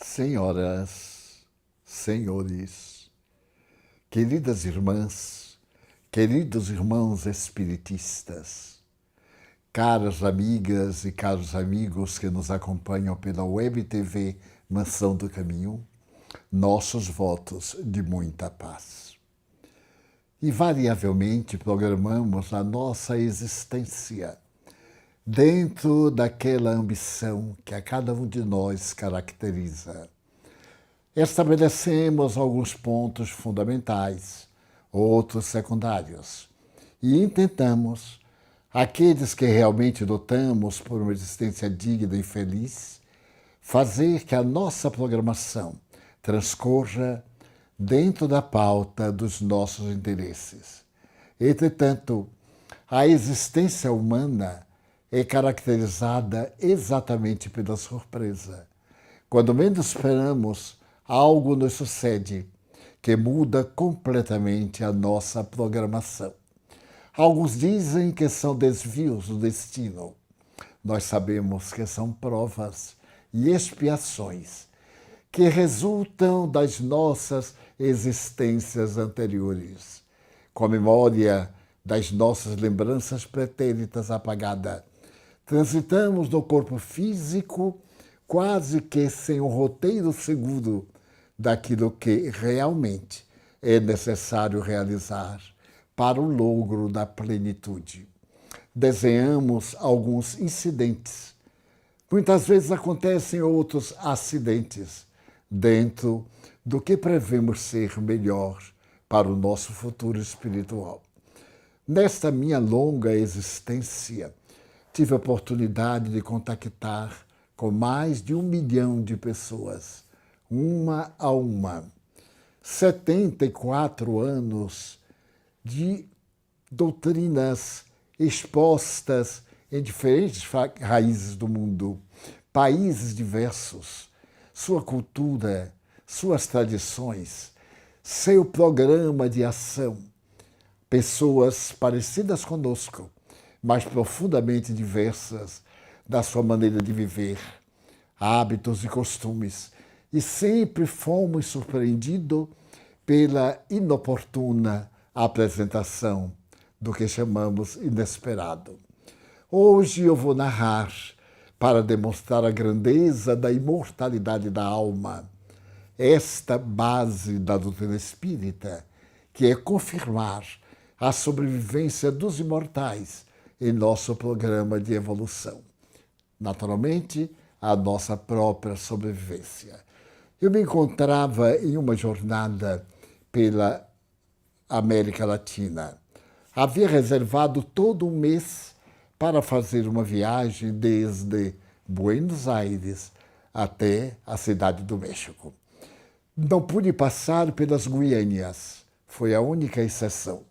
Senhoras, senhores, queridas irmãs, queridos irmãos espiritistas, caras amigas e caros amigos que nos acompanham pela Web TV Mansão do Caminho, nossos votos de muita paz. Invariavelmente programamos a nossa existência dentro daquela ambição que a cada um de nós caracteriza. Estabelecemos alguns pontos fundamentais, outros secundários, e intentamos, aqueles que realmente lutamos por uma existência digna e feliz, fazer que a nossa programação transcorra dentro da pauta dos nossos interesses. Entretanto, a existência humana é caracterizada exatamente pela surpresa. Quando menos esperamos, algo nos sucede que muda completamente a nossa programação. Alguns dizem que são desvios do destino. Nós sabemos que são provas e expiações que resultam das nossas existências anteriores, com a memória das nossas lembranças pretéritas apagada. Transitamos no corpo físico quase que sem um roteiro seguro daquilo que realmente é necessário realizar para o logro da plenitude. Desenhamos alguns incidentes. Muitas vezes acontecem outros acidentes dentro do que prevemos ser melhor para o nosso futuro espiritual. Nesta minha longa existência, tive a oportunidade de contactar com mais de 1 milhão de pessoas, uma a uma. 74 anos de doutrinas expostas em diferentes raízes do mundo, países diversos, sua cultura, suas tradições, seu programa de ação, pessoas parecidas conosco, mas profundamente diversas da sua maneira de viver, hábitos e costumes, e sempre fomos surpreendidos pela inoportuna apresentação do que chamamos inesperado. Hoje eu vou narrar para demonstrar a grandeza da imortalidade da alma, esta base da doutrina espírita, que é confirmar a sobrevivência dos imortais em nosso programa de evolução. Naturalmente, a nossa própria sobrevivência. Eu me encontrava em uma jornada pela América Latina. Havia reservado todo um mês para fazer uma viagem desde Buenos Aires até a cidade do México. Não pude passar pelas Guianas, foi a única exceção,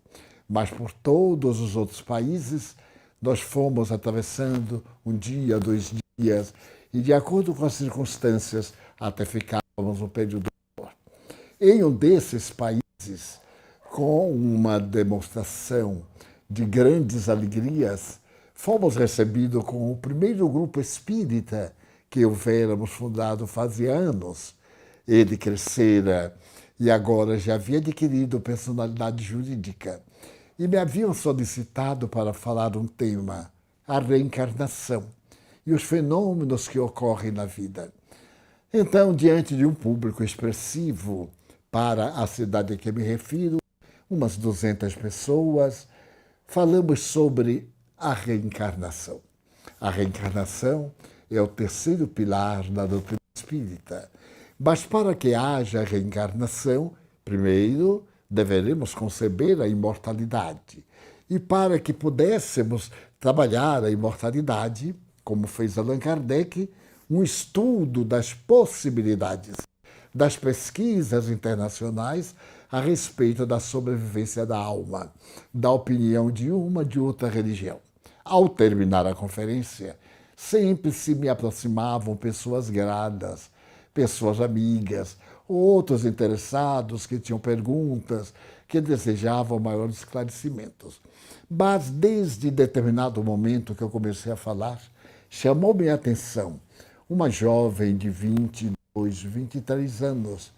mas por todos os outros países nós fomos atravessando um dia, 2 dias, e de acordo com as circunstâncias, até ficávamos um período maior. Em um desses países, com uma demonstração de grandes alegrias, fomos recebidos com o primeiro grupo espírita que houvéramos fundado fazia anos. Ele crescera e agora já havia adquirido personalidade jurídica. E me haviam solicitado para falar um tema, a reencarnação e os fenômenos que ocorrem na vida. Então, diante de um público expressivo para a cidade a que me refiro, umas 200 pessoas, falamos sobre a reencarnação. A reencarnação é o terceiro pilar da doutrina espírita. Mas para que haja reencarnação, primeiro deveremos conceber a imortalidade. E para que pudéssemos trabalhar a imortalidade, como fez Allan Kardec, um estudo das possibilidades das pesquisas internacionais a respeito da sobrevivência da alma, da opinião de uma de outra religião. Ao terminar a conferência, sempre se me aproximavam pessoas gradas, pessoas amigas, outros interessados que tinham perguntas, que desejavam maiores esclarecimentos. Mas desde determinado momento que eu comecei a falar, chamou minha atenção uma jovem de 29 hoje, 23 anos,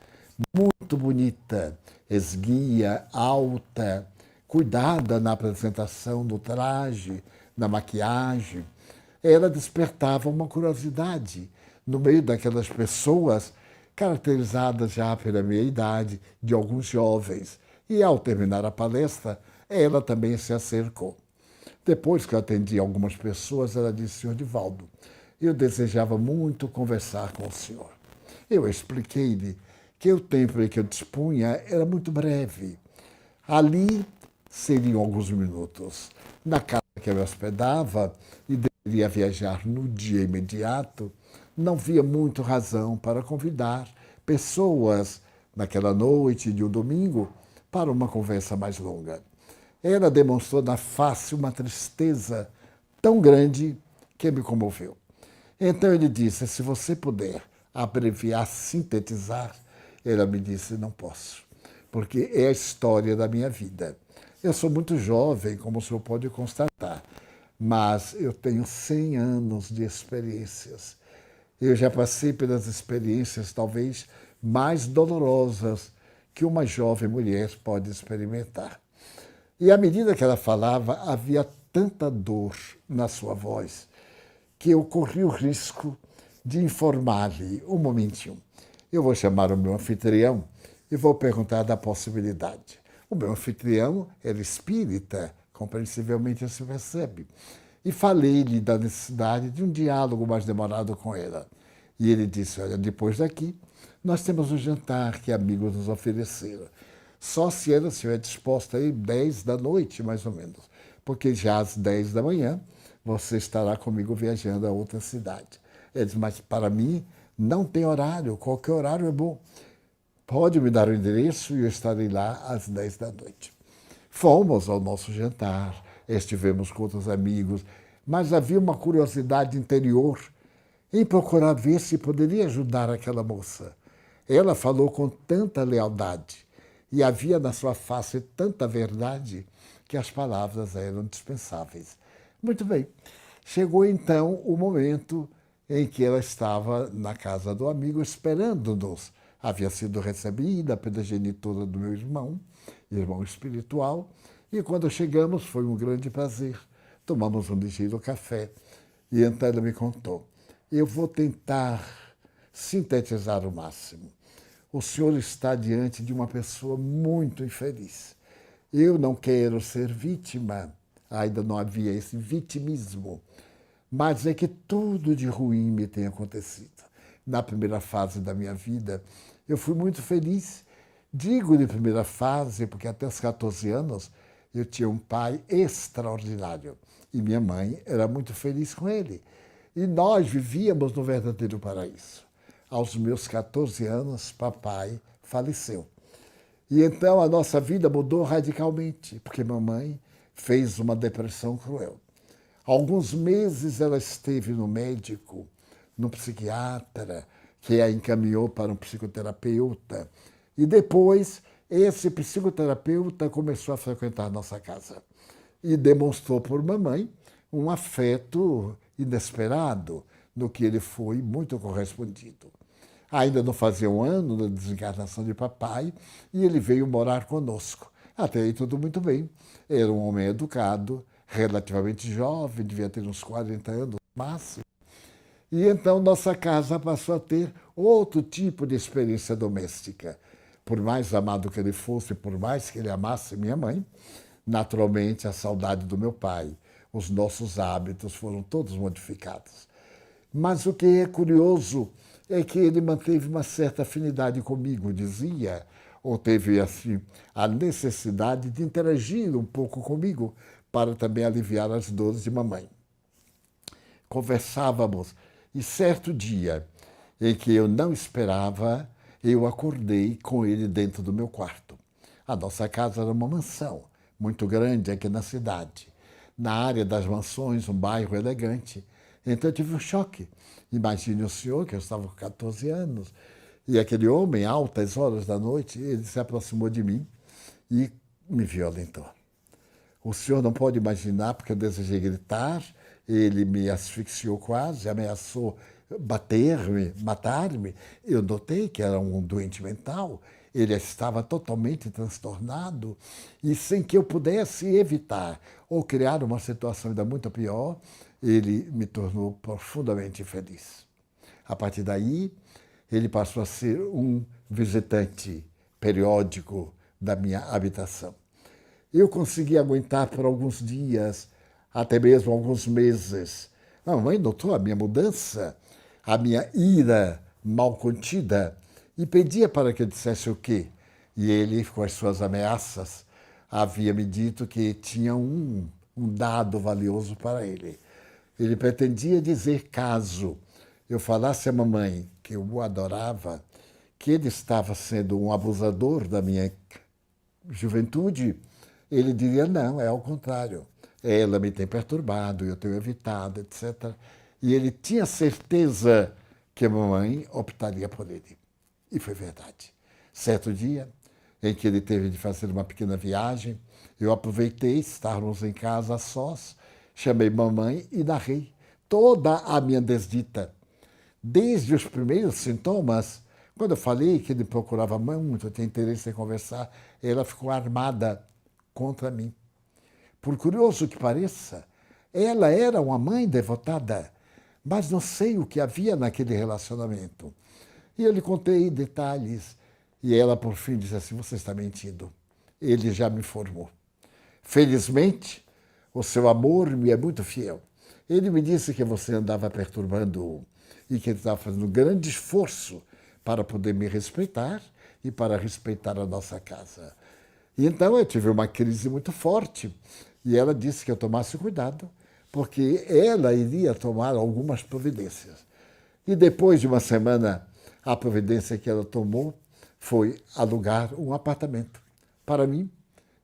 muito bonita, esguia, alta, cuidada na apresentação, no traje, na maquiagem. Ela despertava uma curiosidade no meio daquelas pessoas caracterizadas já pela meia idade, de alguns jovens. E ao terminar a palestra, ela também se acercou. Depois que eu atendi algumas pessoas, ela disse: Senhor Divaldo, eu desejava muito conversar com o senhor. Eu expliquei-lhe que o tempo em que eu dispunha era muito breve. Ali seriam alguns minutos. Na casa que eu me hospedava e deveria viajar no dia imediato, não via muito razão para convidar pessoas naquela noite de um domingo para uma conversa mais longa. Ela demonstrou na face uma tristeza tão grande que me comoveu. Então ele disse: se você puder abreviar, sintetizar. Ela me disse: não posso, porque é a história da minha vida. Eu sou muito jovem, como o senhor pode constatar, mas eu tenho 100 anos de experiências. Eu já passei pelas experiências talvez mais dolorosas que uma jovem mulher pode experimentar. E à medida que ela falava, havia tanta dor na sua voz que eu corri o risco de informar-lhe um momentinho. Eu vou chamar o meu anfitrião e vou perguntar da possibilidade. O meu anfitrião era espírita, compreensivelmente se percebe. E falei-lhe da necessidade de um diálogo mais demorado com ela. E ele disse: olha, depois daqui, nós temos um jantar que amigos nos ofereceram. Só se ela estiver disposta a ir 10 da noite, mais ou menos. Porque já às 10 da manhã, você estará comigo viajando a outra cidade. Ele disse: mas para mim não tem horário, qualquer horário é bom. Pode me dar o endereço e eu estarei lá às 10 da noite. Fomos ao nosso jantar, estivemos com outros amigos, mas havia uma curiosidade interior em procurar ver se poderia ajudar aquela moça. Ela falou com tanta lealdade e havia na sua face tanta verdade que as palavras eram dispensáveis. Muito bem, chegou então o momento em que ela estava na casa do amigo esperando-nos. Havia sido recebida pela genitora do meu irmão espiritual, e quando chegamos foi um grande prazer. Tomamos um ligeiro café e então ela me contou: eu vou tentar sintetizar o máximo. O senhor está diante de uma pessoa muito infeliz. Eu não quero ser vítima, ainda não havia esse vitimismo, mas é que tudo de ruim me tem acontecido. Na primeira fase da minha vida, eu fui muito feliz. Digo de primeira fase porque até os 14 anos eu tinha um pai extraordinário e minha mãe era muito feliz com ele. E nós vivíamos no verdadeiro paraíso. Aos meus 14 anos, papai faleceu. E então a nossa vida mudou radicalmente, porque mamãe fez uma depressão cruel. Alguns meses ela esteve no médico, no psiquiatra, que a encaminhou para um psicoterapeuta. E depois, esse psicoterapeuta começou a frequentar a nossa casa. E demonstrou por mamãe um afeto inesperado, no que ele foi muito correspondido. Ainda não fazia um ano da desencarnação de papai e ele veio morar conosco. Até aí tudo muito bem. Era um homem educado, relativamente jovem, devia ter uns 40 anos no máximo. E então nossa casa passou a ter outro tipo de experiência doméstica. Por mais amado que ele fosse, por mais que ele amasse minha mãe, naturalmente a saudade do meu pai, os nossos hábitos foram todos modificados. Mas o que é curioso é que ele manteve uma certa afinidade comigo, dizia, ou teve assim a necessidade de interagir um pouco comigo para também aliviar as dores de mamãe. Conversávamos e certo dia em que eu não esperava, eu acordei com ele dentro do meu quarto. A nossa casa era uma mansão muito grande aqui na cidade. Na área das mansões, um bairro elegante. Então eu tive um choque. Imagine o senhor, que eu estava com 14 anos, e aquele homem, altas horas da noite, ele se aproximou de mim e me violentou. O senhor não pode imaginar, porque eu desejei gritar, ele me asfixiou quase, ameaçou bater-me, matar-me. Eu notei que era um doente mental, ele estava totalmente transtornado e sem que eu pudesse evitar ou criar uma situação ainda muito pior, ele me tornou profundamente infeliz. A partir daí, ele passou a ser um visitante periódico da minha habitação. Eu consegui aguentar por alguns dias, até mesmo alguns meses. A mamãe notou a minha mudança, a minha ira mal contida, e pedia para que eu dissesse o quê? E ele, com as suas ameaças, havia me dito que tinha um dado valioso para ele. Ele pretendia dizer, caso eu falasse à mamãe que eu o adorava, que ele estava sendo um abusador da minha juventude, ele diria, não, é ao contrário. Ela me tem perturbado, eu tenho evitado, etc. E ele tinha certeza que a mamãe optaria por ele. E foi verdade. Certo dia, em que ele teve de fazer uma pequena viagem, eu aproveitei, estávamos em casa a sós, chamei mamãe e narrei toda a minha desdita. Desde os primeiros sintomas, quando eu falei que ele procurava muito, tinha interesse em conversar, ela ficou armada contra mim. Por curioso que pareça, ela era uma mãe devotada, mas não sei o que havia naquele relacionamento. E eu lhe contei detalhes, e ela, por fim, disse assim, você está mentindo. Ele já me formou. Felizmente, o seu amor me é muito fiel. Ele me disse que você andava perturbando-o e que ele estava fazendo um grande esforço para poder me respeitar e para respeitar a nossa casa. E então eu tive uma crise muito forte e ela disse que eu tomasse cuidado, porque ela iria tomar algumas providências. E depois de uma semana, a providência que ela tomou foi alugar um apartamento para mim,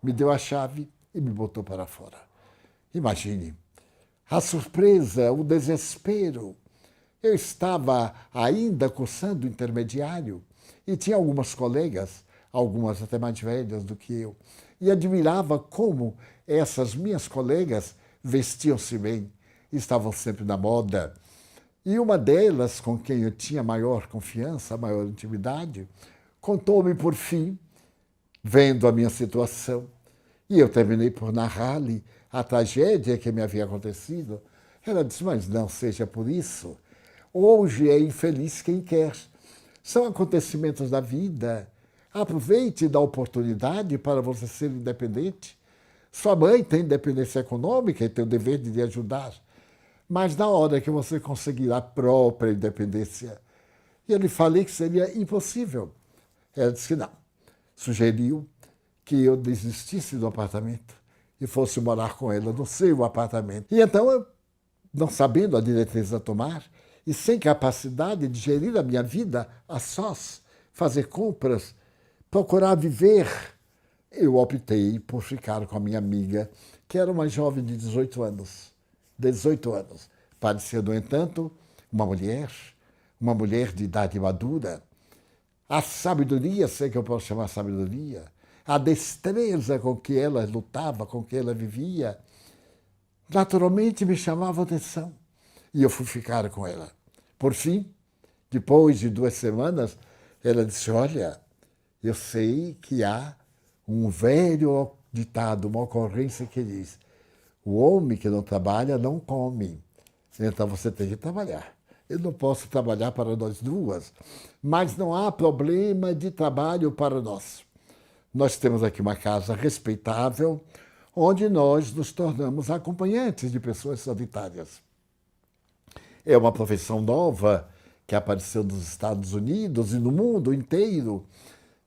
me deu a chave e me botou para fora. Imagine, a surpresa, o desespero. Eu estava ainda cursando intermediário e tinha algumas colegas, algumas até mais velhas do que eu, e admirava como essas minhas colegas vestiam-se bem, estavam sempre na moda. E uma delas, com quem eu tinha maior confiança, maior intimidade, contou-me por fim, vendo a minha situação, e eu terminei por narrar-lhe a tragédia que me havia acontecido. Ela disse, mas não seja por isso. Hoje é infeliz quem quer. São acontecimentos da vida. Aproveite da oportunidade para você ser independente. Sua mãe tem independência econômica e tem o dever de lhe ajudar. Mas na hora que você conseguir a própria independência, eu lhe falei que seria impossível. Ela disse que não. Sugeriu que eu desistisse do apartamento e fosse morar com ela no seu apartamento. E então, eu, não sabendo a diretriz a tomar e sem capacidade de gerir a minha vida a sós, fazer compras, procurar viver, eu optei por ficar com a minha amiga, que era uma jovem de 18 anos. 18 anos. Parecia, no entanto, uma mulher de idade madura. A sabedoria, sei que eu posso chamar sabedoria, a destreza com que ela lutava, com que ela vivia, naturalmente me chamava a atenção. E eu fui ficar com ela. Por fim, depois de 2 semanas, ela disse, olha, eu sei que há um velho ditado, uma ocorrência que diz, o homem que não trabalha não come. Então você tem que trabalhar. Eu não posso trabalhar para nós duas, mas não há problema de trabalho para nós. Nós temos aqui uma casa respeitável, onde nós nos tornamos acompanhantes de pessoas solitárias. É uma profissão nova que apareceu nos Estados Unidos e no mundo inteiro.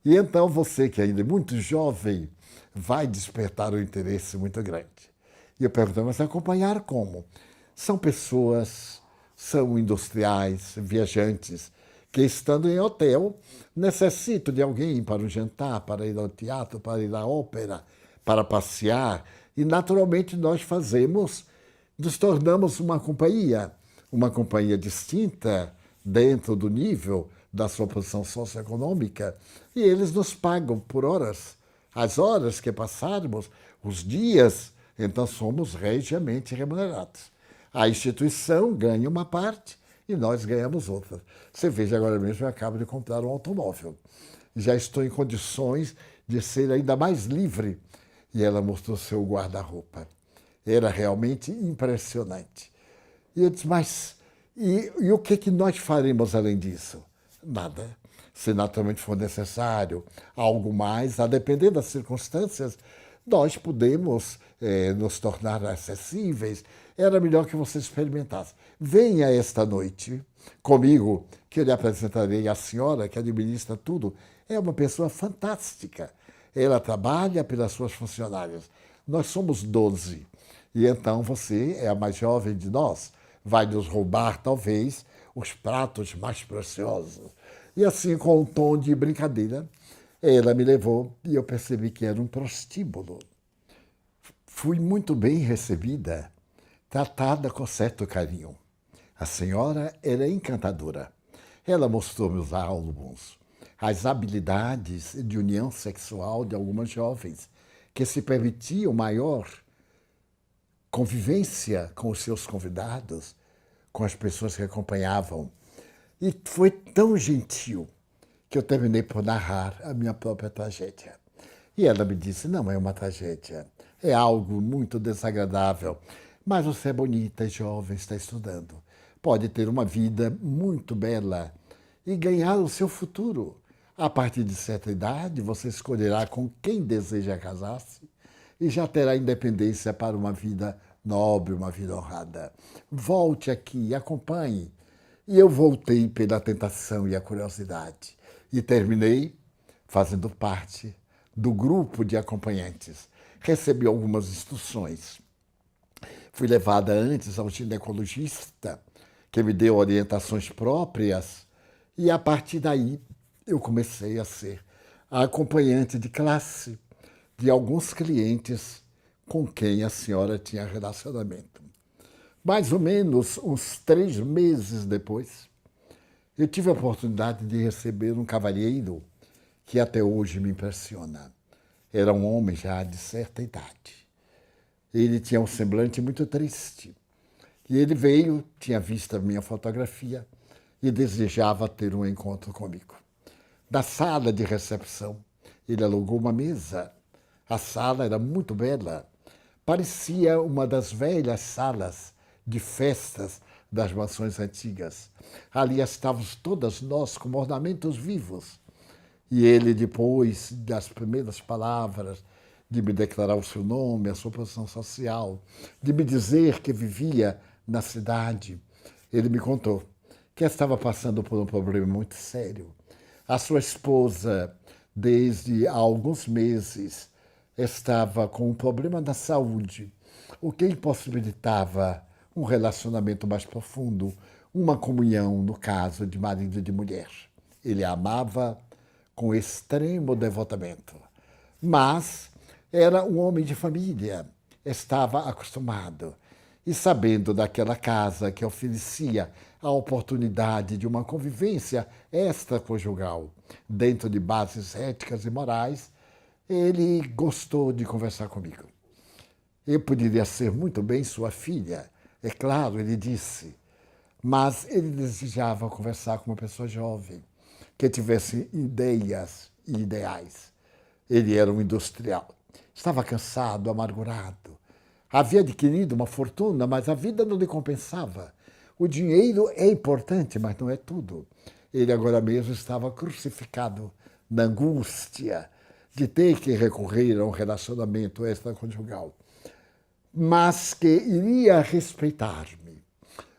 E então você, que ainda é muito jovem, vai despertar um interesse muito grande. E eu pergunto, mas acompanhar como? São pessoas, são industriais, viajantes, que estando em hotel necessitam de alguém para um jantar, para ir ao teatro, para ir à ópera, para passear. E naturalmente nós nos tornamos uma companhia distinta dentro do nível da sua posição socioeconômica, e eles nos pagam por horas. As horas que passarmos, os dias, então somos regiamente remunerados. A instituição ganha uma parte e nós ganhamos outras. Você veja, agora mesmo eu acabo de comprar um automóvel. Já estou em condições de ser ainda mais livre. E ela mostrou seu guarda-roupa. Era realmente impressionante. E eu disse, mas e o que nós faremos além disso? Nada. Se naturalmente for necessário algo mais, a depender das circunstâncias, nós podemos nos tornar acessíveis. Era melhor que você experimentasse. Venha esta noite comigo, que eu lhe apresentarei a senhora que administra tudo. É uma pessoa fantástica. Ela trabalha pelas suas funcionárias. Nós somos 12. E então você é a mais jovem de nós. Vai nos roubar, talvez, os pratos mais preciosos. E assim, com um tom de brincadeira, ela me levou e eu percebi que era um prostíbulo. Fui muito bem recebida, tratada com certo carinho. A senhora era encantadora. Ela mostrou-me os álbuns, as habilidades de união sexual de algumas jovens que se permitiam maior convivência com os seus convidados, com as pessoas que acompanhavam. E foi tão gentil que eu terminei por narrar a minha própria tragédia. E ela me disse, não é uma tragédia, é algo muito desagradável, mas você é bonita, é jovem, está estudando. Pode ter uma vida muito bela e ganhar o seu futuro. A partir de certa idade, você escolherá com quem deseja casar-se e já terá independência para uma vida nobre, uma vida honrada. Volte aqui, acompanhe. E eu voltei pela tentação e a curiosidade. E terminei fazendo parte do grupo de acompanhantes. Recebi algumas instruções. Fui levada antes ao ginecologista, que me deu orientações próprias, e a partir daí eu comecei a ser a acompanhante de classe de alguns clientes com quem a senhora tinha relacionamento. Mais ou menos uns 3 meses depois, eu tive a oportunidade de receber um cavalheiro que até hoje me impressiona. Era um homem já de certa idade. Ele tinha um semblante muito triste. E ele veio, tinha visto a minha fotografia e desejava ter um encontro comigo. Na sala de recepção, ele alugou uma mesa. A sala era muito bela. Parecia uma das velhas salas de festas das mansões antigas. Ali estávamos todas nós como ornamentos vivos. E ele, depois das primeiras palavras, de me declarar o seu nome, a sua posição social, de me dizer que vivia na cidade, ele me contou que estava passando por um problema muito sério. A sua esposa, desde há alguns meses, estava com um problema na saúde, o que impossibilitava um relacionamento mais profundo, uma comunhão, no caso de marido e de mulher. Ele a amava com extremo devotamento, mas era um homem de família, estava acostumado e sabendo daquela casa que oferecia a oportunidade de uma convivência extraconjugal dentro de bases éticas e morais, ele gostou de conversar comigo. Eu poderia ser muito bem sua filha, é claro, ele disse, mas ele desejava conversar com uma pessoa jovem, que tivesse ideias e ideais. Ele era um industrial, estava cansado, amargurado. Havia adquirido uma fortuna, mas a vida não lhe compensava. O dinheiro é importante, mas não é tudo. Ele agora mesmo estava crucificado na angústia de ter que recorrer a um relacionamento extraconjugal, mas que iria respeitar-me.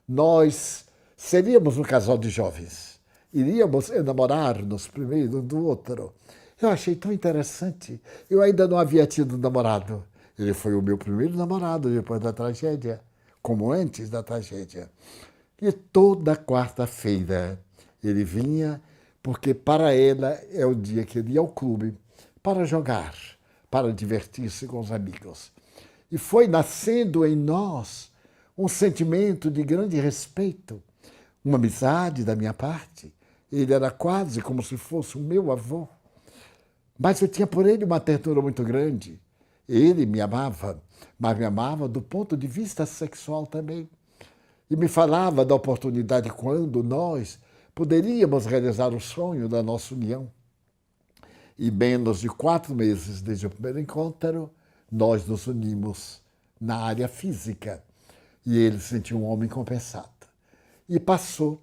Nós seríamos um casal de jovens, iríamos enamorar-nos primeiro um do outro. Eu achei tão interessante. Eu ainda não havia tido namorado. Ele foi o meu primeiro namorado depois da tragédia, como antes da tragédia. E toda quarta-feira ele vinha, porque para ela é o dia que ele ia ao clube para jogar, para divertir-se com os amigos. E foi nascendo em nós um sentimento de grande respeito, uma amizade da minha parte. Ele era quase como se fosse o meu avô. Mas eu tinha por ele uma ternura muito grande. Ele me amava, mas me amava do ponto de vista sexual também. e me falava da oportunidade quando nós poderíamos realizar o sonho da nossa união. E menos de 4 meses desde o primeiro encontro, nós nos unimos na área física. E ele se sentiu um homem compensado. E passou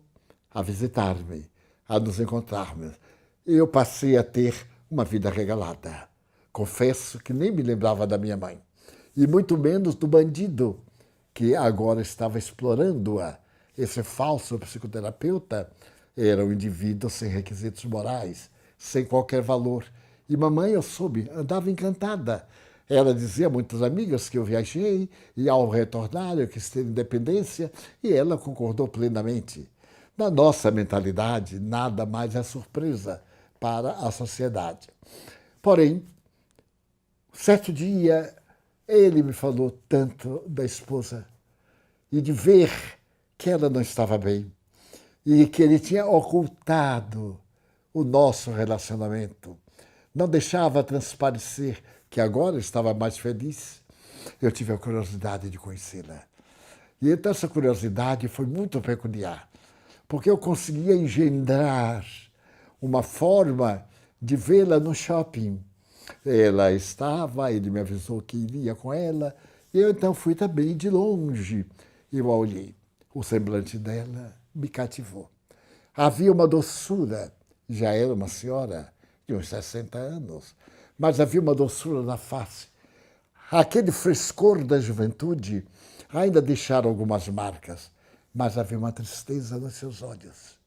a visitar-me, a nos encontrarmos. Eu passei a ter uma vida regalada. Confesso que nem me lembrava da minha mãe. E muito menos do bandido, que agora estava explorando-a. Esse falso psicoterapeuta era um indivíduo sem requisitos morais, sem qualquer valor. E mamãe, eu soube, andava encantada. Ela dizia a muitas amigas que eu viajei e ao retornar eu quis ter independência e ela concordou plenamente. Na nossa mentalidade, nada mais é surpresa para a sociedade. Porém, certo dia, ele me falou tanto da esposa e de ver que ela não estava bem e que ele tinha ocultado o nosso relacionamento. Não deixava transparecer que agora estava mais feliz. Eu tive a curiosidade de conhecê-la. E então essa curiosidade foi muito peculiar, porque eu conseguia engendrar uma forma de vê-la no shopping. Ela estava, ele me avisou que iria com ela, e eu então fui também de longe. Eu a olhei. O semblante dela me cativou. Havia uma doçura, já era uma senhora de uns 60 anos, mas havia uma doçura na face. Aquele frescor da juventude ainda deixaram algumas marcas, mas havia uma tristeza nos seus olhos,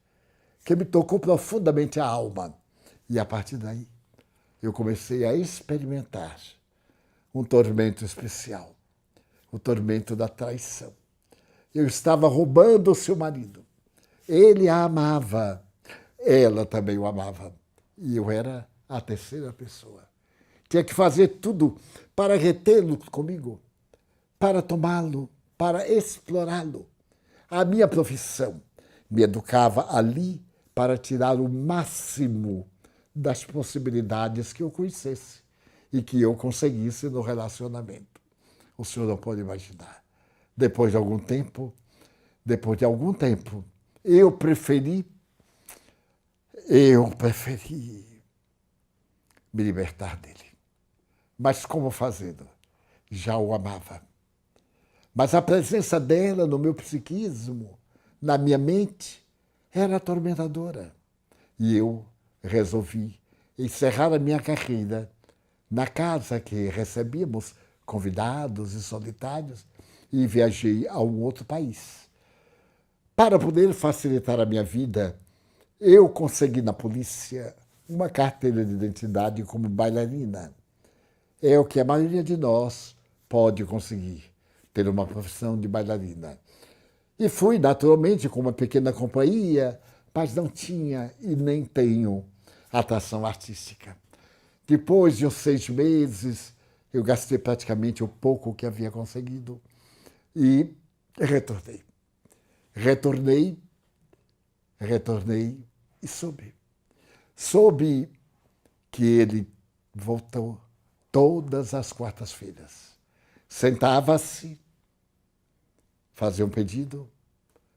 que me tocou profundamente a alma. E a partir daí, eu comecei a experimentar um tormento especial, o tormento da traição. Eu estava roubando o seu marido. Ele a amava, ela também o amava. E eu era a terceira pessoa. Tinha que fazer tudo para retê-lo comigo, para tomá-lo, para explorá-lo. A minha profissão me educava ali para tirar o máximo das possibilidades que eu conhecesse e que eu conseguisse no relacionamento. O senhor não pode imaginar. Depois de algum tempo, eu preferi me libertar dele. Mas como fazendo? Já o amava. Mas a presença dela no meu psiquismo, na minha mente, era atormentadora. E eu resolvi encerrar a minha carreira na casa que recebíamos convidados e solitários e viajei a um outro país. Para poder facilitar a minha vida, eu consegui na polícia uma carteira de identidade como bailarina. É o que a maioria de nós pode conseguir, ter uma profissão de bailarina. E fui, naturalmente, com uma pequena companhia, mas não tinha e nem tenho atração artística. Depois de uns 6 meses, eu gastei praticamente o pouco que havia conseguido e retornei. Retornei e soube. Soube que ele voltou todas as quartas-feiras. Sentava-se, fazia um pedido,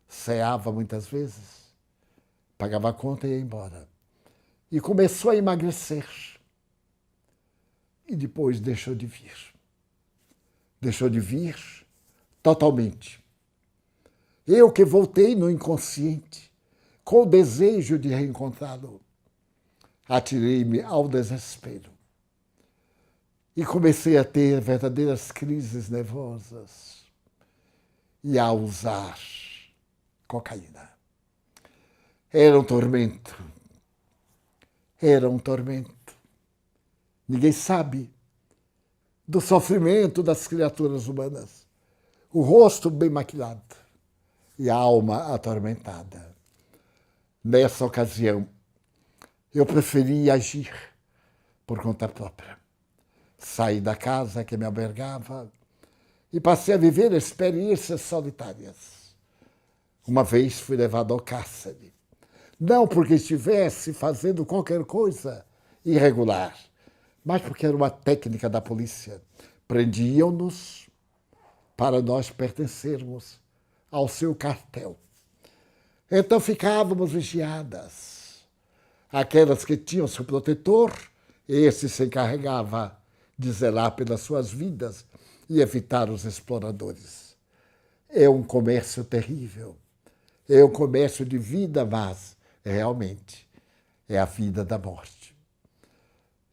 ceava muitas vezes, pagava a conta e ia embora. E começou a emagrecer. E depois deixou de vir. Deixou de vir totalmente. Eu que voltei no inconsciente, com o desejo de reencontrá-lo, atirei-me ao desespero. E comecei a ter verdadeiras crises nervosas e a usar cocaína. Era um tormento. Era um tormento. Ninguém sabe do sofrimento das criaturas humanas. O rosto bem maquilado e a alma atormentada. Nessa ocasião, eu preferi agir por conta própria. Saí da casa que me albergava e passei a viver experiências solitárias. Uma vez fui levado ao cárcere. Não porque estivesse fazendo qualquer coisa irregular, mas porque era uma técnica da polícia. Prendiam-nos para nós pertencermos ao seu quartel. Então ficávamos vigiadas. Aquelas que tinham seu protetor, esse se encarregava de zelar pelas suas vidas e evitar os exploradores. É um comércio terrível. É um comércio de vida, mas realmente é a vida da morte.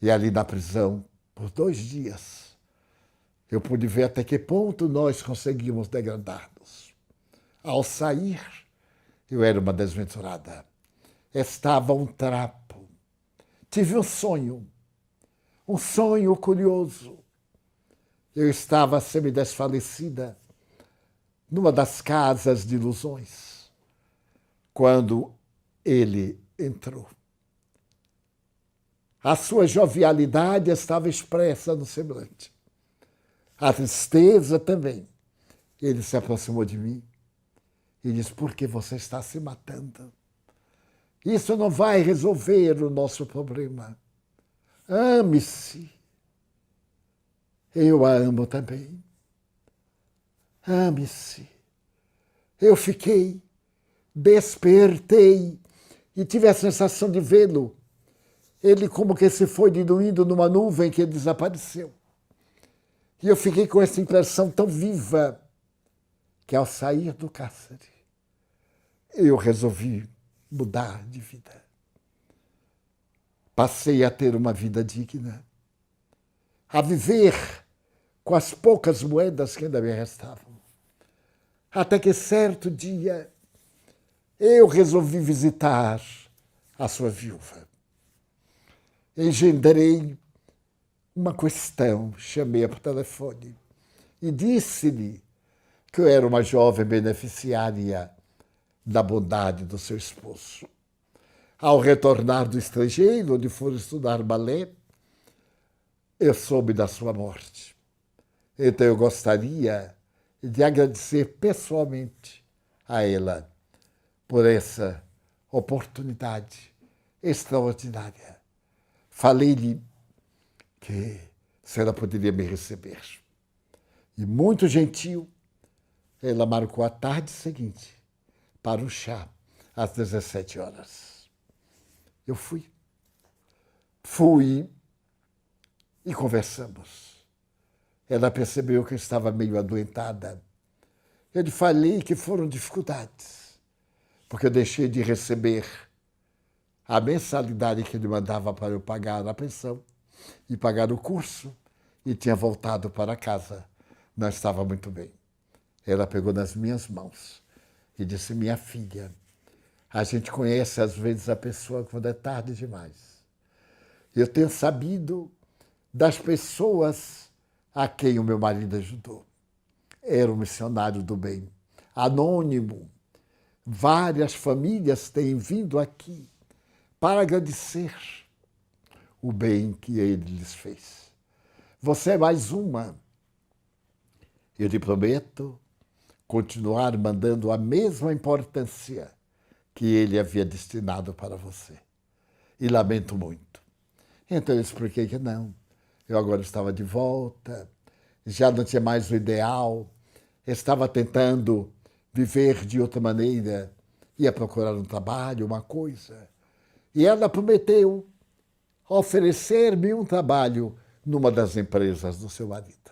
E ali na prisão, por 2 dias, eu pude ver até que ponto nós conseguimos degradar-nos. Ao sair, eu era uma desventurada. Estava um trapo. Tive um sonho curioso. Eu estava semidesfalecida numa das casas de ilusões, quando ele entrou. A sua jovialidade estava expressa no semblante. A tristeza também. Ele se aproximou de mim e disse: por que você está se matando? Isso não vai resolver o nosso problema. Ame-se. Eu a amo também. Ame-se. Eu despertei e tive a sensação de vê-lo. Ele como que se foi diluindo numa nuvem que ele desapareceu. E eu fiquei com essa impressão tão viva que ao sair do cárcere, eu resolvi mudar de vida. Passei a ter uma vida digna, a viver com as poucas moedas que ainda me restavam. Até que certo dia eu resolvi visitar a sua viúva. Engendrei uma questão, chamei-a por telefone e disse-lhe que eu era uma jovem beneficiária da bondade do seu esposo. Ao retornar do estrangeiro, onde for estudar balé, eu soube da sua morte. Então eu gostaria de agradecer pessoalmente a ela por essa oportunidade extraordinária. Falei-lhe que se ela poderia me receber. E muito gentil, ela marcou a tarde seguinte para o chá, às 17 horas. Eu fui e conversamos. Ela percebeu que eu estava meio adoentada. Eu lhe falei que foram dificuldades, porque eu deixei de receber a mensalidade que ele mandava para eu pagar a pensão e pagar o curso, e tinha voltado para casa. Não estava muito bem. Ela pegou nas minhas mãos e disse: minha filha, a gente conhece às vezes a pessoa quando é tarde demais. Eu tenho sabido das pessoas a quem o meu marido ajudou. Era um missionário do bem, anônimo. Várias famílias têm vindo aqui para agradecer o bem que ele lhes fez. Você é mais uma. Eu lhe prometo continuar mandando a mesma importância que ele havia destinado para você. E lamento muito. Então eu expliquei que não. Eu agora estava de volta, já não tinha mais o ideal, estava tentando viver de outra maneira, ia procurar um trabalho, uma coisa. E ela prometeu oferecer-me um trabalho numa das empresas do seu marido.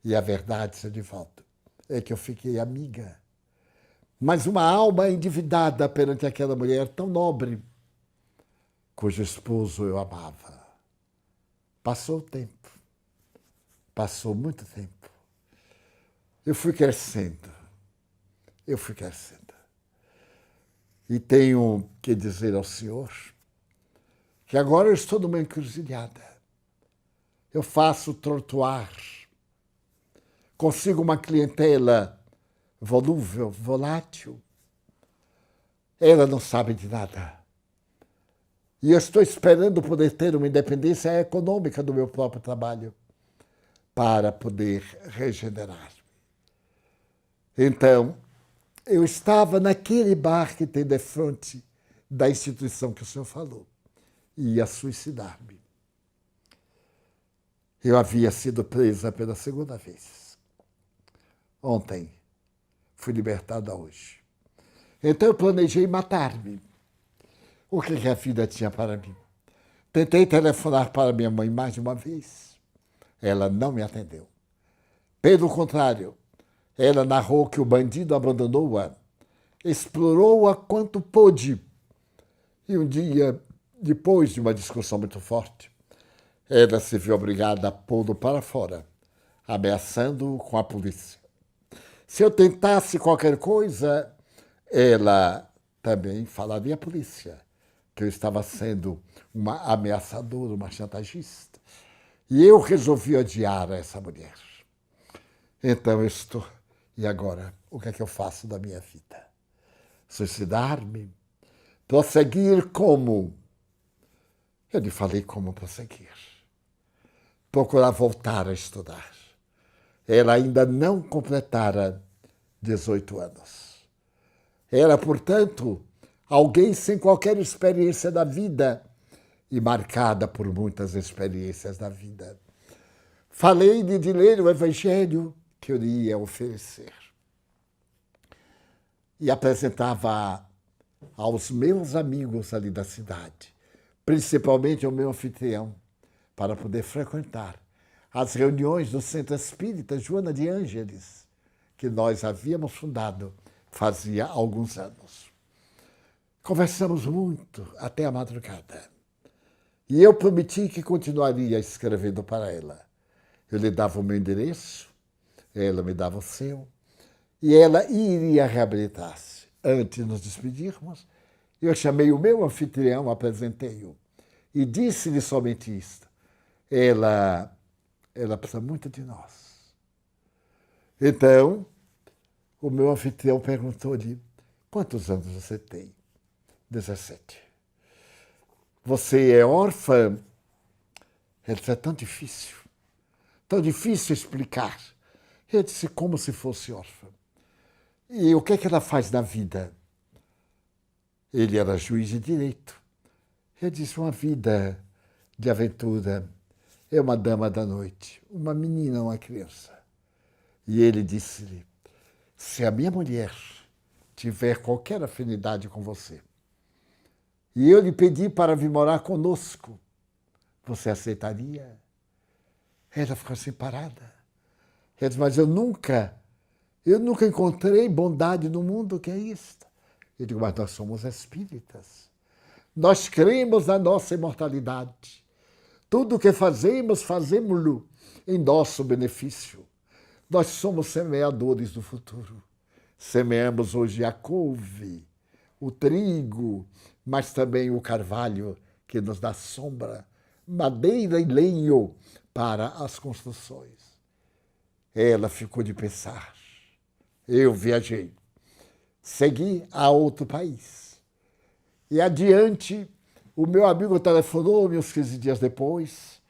E a verdade, seu Divaldo, é que eu fiquei amiga. Mas uma alma endividada perante aquela mulher tão nobre, cujo esposo eu amava. Passou o tempo. Passou muito tempo. Eu fui crescendo. E tenho que dizer ao senhor que agora eu estou numa encruzilhada. Eu faço trottoir. Consigo uma clientela volúvel, volátil. Ela não sabe de nada. E eu estou esperando poder ter uma independência econômica do meu próprio trabalho para poder regenerar-me. Então, eu estava naquele bar que tem defronte da instituição que o senhor falou e ia suicidar-me. Eu havia sido presa pela segunda vez. Ontem fui libertada hoje. Então eu planejei matar-me. O que a vida tinha para mim? Tentei telefonar para minha mãe mais de uma vez. Ela não me atendeu. Pelo contrário, ela narrou que o bandido abandonou-a, explorou-a quanto pôde. E um dia, depois de uma discussão muito forte, ela se viu obrigada a pô-lo para fora, ameaçando-o com a polícia. Se eu tentasse qualquer coisa, ela também falaria à polícia que eu estava sendo uma ameaçadora, uma chantagista. E eu resolvi odiar essa mulher. Então eu estou... E agora, o que é que eu faço da minha vida? Suicidar-me? Prosseguir como? Eu lhe falei como prosseguir. Procurar voltar a estudar. Ela ainda não completara 18 anos. Era, portanto, alguém sem qualquer experiência da vida e marcada por muitas experiências da vida. Falei-lhe de ler o Evangelho que eu lhe ia oferecer. E apresentava aos meus amigos ali da cidade, principalmente ao meu anfitrião, para poder frequentar as reuniões do Centro Espírita Joana de Ângeles, que nós havíamos fundado fazia alguns anos. Conversamos muito até a madrugada. E eu prometi que continuaria escrevendo para ela. Eu lhe dava o meu endereço, ela me dava o seu, e ela iria reabilitar-se. Antes de nos despedirmos, eu chamei o meu anfitrião, apresentei-o, e disse-lhe somente isto. Ela precisa muito de nós. Então, o meu anfitrião perguntou-lhe, quantos anos você tem? 17. Você é órfã? Ele disse, é tão difícil explicar. Eu disse, como se fosse órfã. E o que é que ela faz na vida? Ele era juiz de direito. Eu disse, uma vida de aventura. É uma dama da noite, uma menina, uma criança. E ele disse-lhe, se a minha mulher tiver qualquer afinidade com você, e eu lhe pedi para vir morar conosco, você aceitaria? Ela ficou assim parada. Ela disse, mas eu nunca encontrei bondade no mundo, que é isto? Eu digo, mas nós somos espíritas. Nós cremos na nossa imortalidade. Tudo o que fazemos, fazemos-lo em nosso benefício. Nós somos semeadores do futuro. Semeamos hoje a couve, o trigo, mas também o carvalho, que nos dá sombra, madeira e lenho para as construções. Ela ficou de pensar. Eu viajei. Segui a outro país. E adiante, o meu amigo telefonou-me uns 15 dias depois,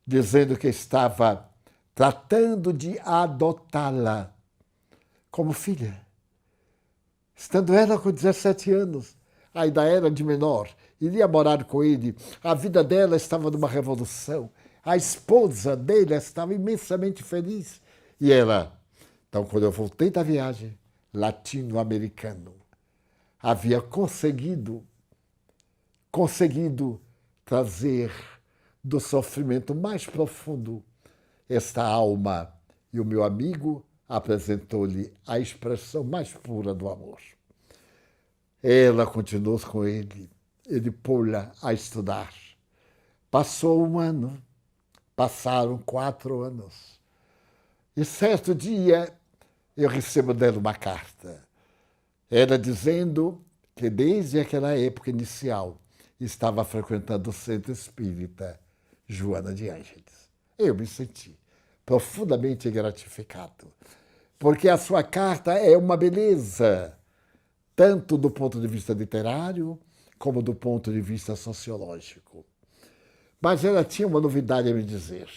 dizendo que estava tratando de adotá-la como filha. Estando ela com 17 anos, ainda era de menor, iria morar com ele. A vida dela estava numa revolução. A esposa dele estava imensamente feliz. E ela, então, quando eu voltei da viagem, latino-americano, havia conseguido trazer do sofrimento mais profundo esta alma. E o meu amigo apresentou-lhe a expressão mais pura do amor. Ela continuou com ele pôs-la a estudar. Passou um ano, passaram 4 anos. E certo dia eu recebo dela uma carta. Ela dizendo que desde aquela época inicial estava frequentando o Centro Espírita Joana de Ângeles. Eu me senti profundamente gratificado, porque a sua carta é uma beleza, tanto do ponto de vista literário, como do ponto de vista sociológico. Mas ela tinha uma novidade a me dizer.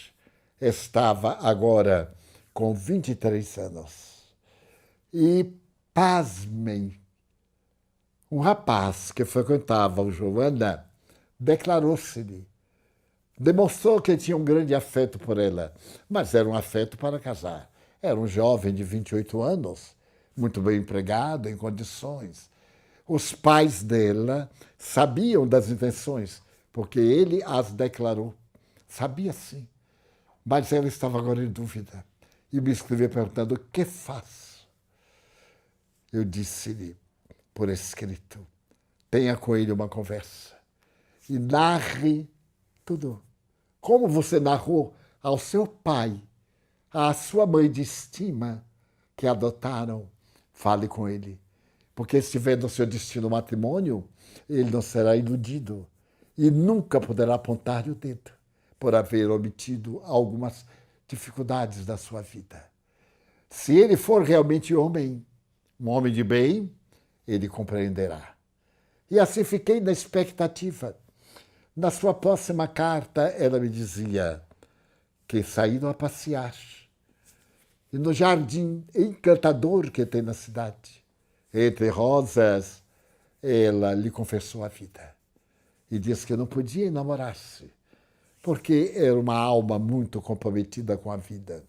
Estava agora com 23 anos. E, pasmem, um rapaz que frequentava o Joana declarou-se-lhe. Demonstrou que tinha um grande afeto por ela, mas era um afeto para casar. Era um jovem de 28 anos, muito bem empregado, em condições. Os pais dela sabiam das intenções, porque ele as declarou. Sabia sim. Mas ela estava agora em dúvida. E me escreveu perguntando: o que faço? Eu disse-lhe, por escrito, tenha com ele uma conversa e narre tudo. Como você narrou ao seu pai, à sua mãe de estima, que adotaram, fale com ele. Porque se tiver no seu destino o matrimônio, ele não será iludido e nunca poderá apontar-lhe o dedo por haver omitido algumas dificuldades da sua vida. Se ele for realmente homem, um homem de bem, ele compreenderá. E assim fiquei na expectativa. Na sua próxima carta, ela me dizia que saíram a passear. E no jardim encantador que tem na cidade, entre rosas, ela lhe confessou a vida. E disse que não podia enamorar-se, porque era uma alma muito comprometida com a vida.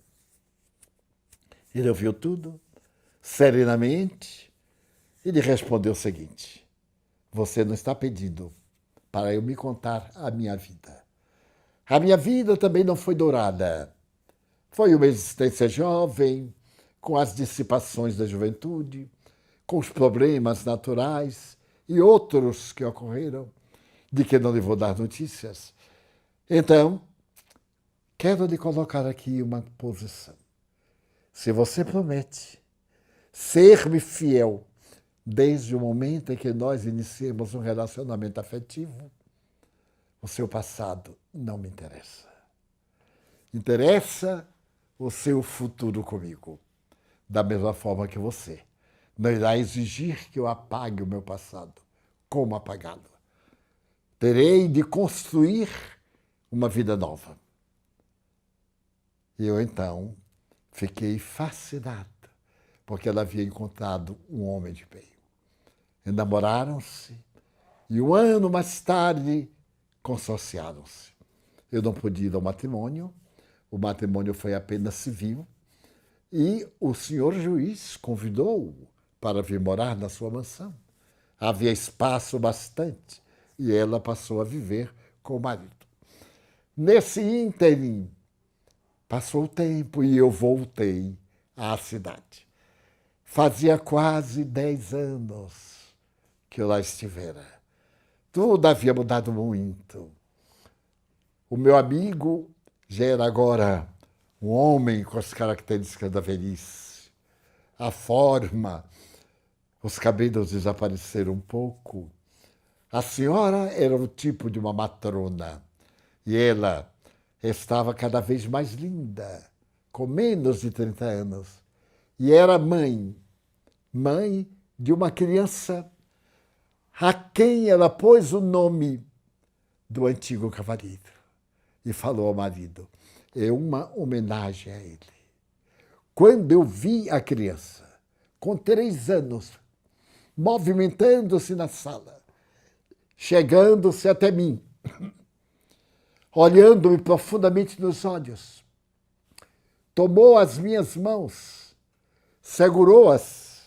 Ele ouviu tudo, serenamente, e lhe respondeu o seguinte: você não está pedindo para eu me contar a minha vida. A minha vida também não foi dourada. Foi uma existência jovem, com as dissipações da juventude, com os problemas naturais e outros que ocorreram, de que não lhe vou dar notícias. Então, quero lhe colocar aqui uma posição. Se você promete ser-me fiel desde o momento em que nós iniciamos um relacionamento afetivo, o seu passado não me interessa. Interessa o seu futuro comigo. Da mesma forma que você não irá exigir que eu apague o meu passado. Como apagá-lo? Terei de construir uma vida nova. E eu, então, fiquei fascinado, porque ela havia encontrado um homem de bem. Enamoraram-se e 1 ano mais tarde consorciaram-se. Eu não pude ir ao matrimônio, o matrimônio foi apenas civil, e o senhor juiz convidou-o para vir morar na sua mansão. Havia espaço bastante e ela passou a viver com o marido. Nesse ínterim, passou o tempo e eu voltei à cidade. Fazia quase 10 anos que eu lá estivera. Tudo havia mudado muito. O meu amigo já era agora um homem com as características da velhice. A forma, os cabelos desapareceram um pouco. A senhora era o tipo de uma matrona e ela estava cada vez mais linda, com menos de 30 anos. E era mãe de uma criança a quem ela pôs o nome do antigo cavalheiro e falou ao marido: é uma homenagem a ele. Quando eu vi a criança, com 3 anos, movimentando-se na sala, chegando-se até mim, olhando-me profundamente nos olhos, tomou as minhas mãos, segurou-as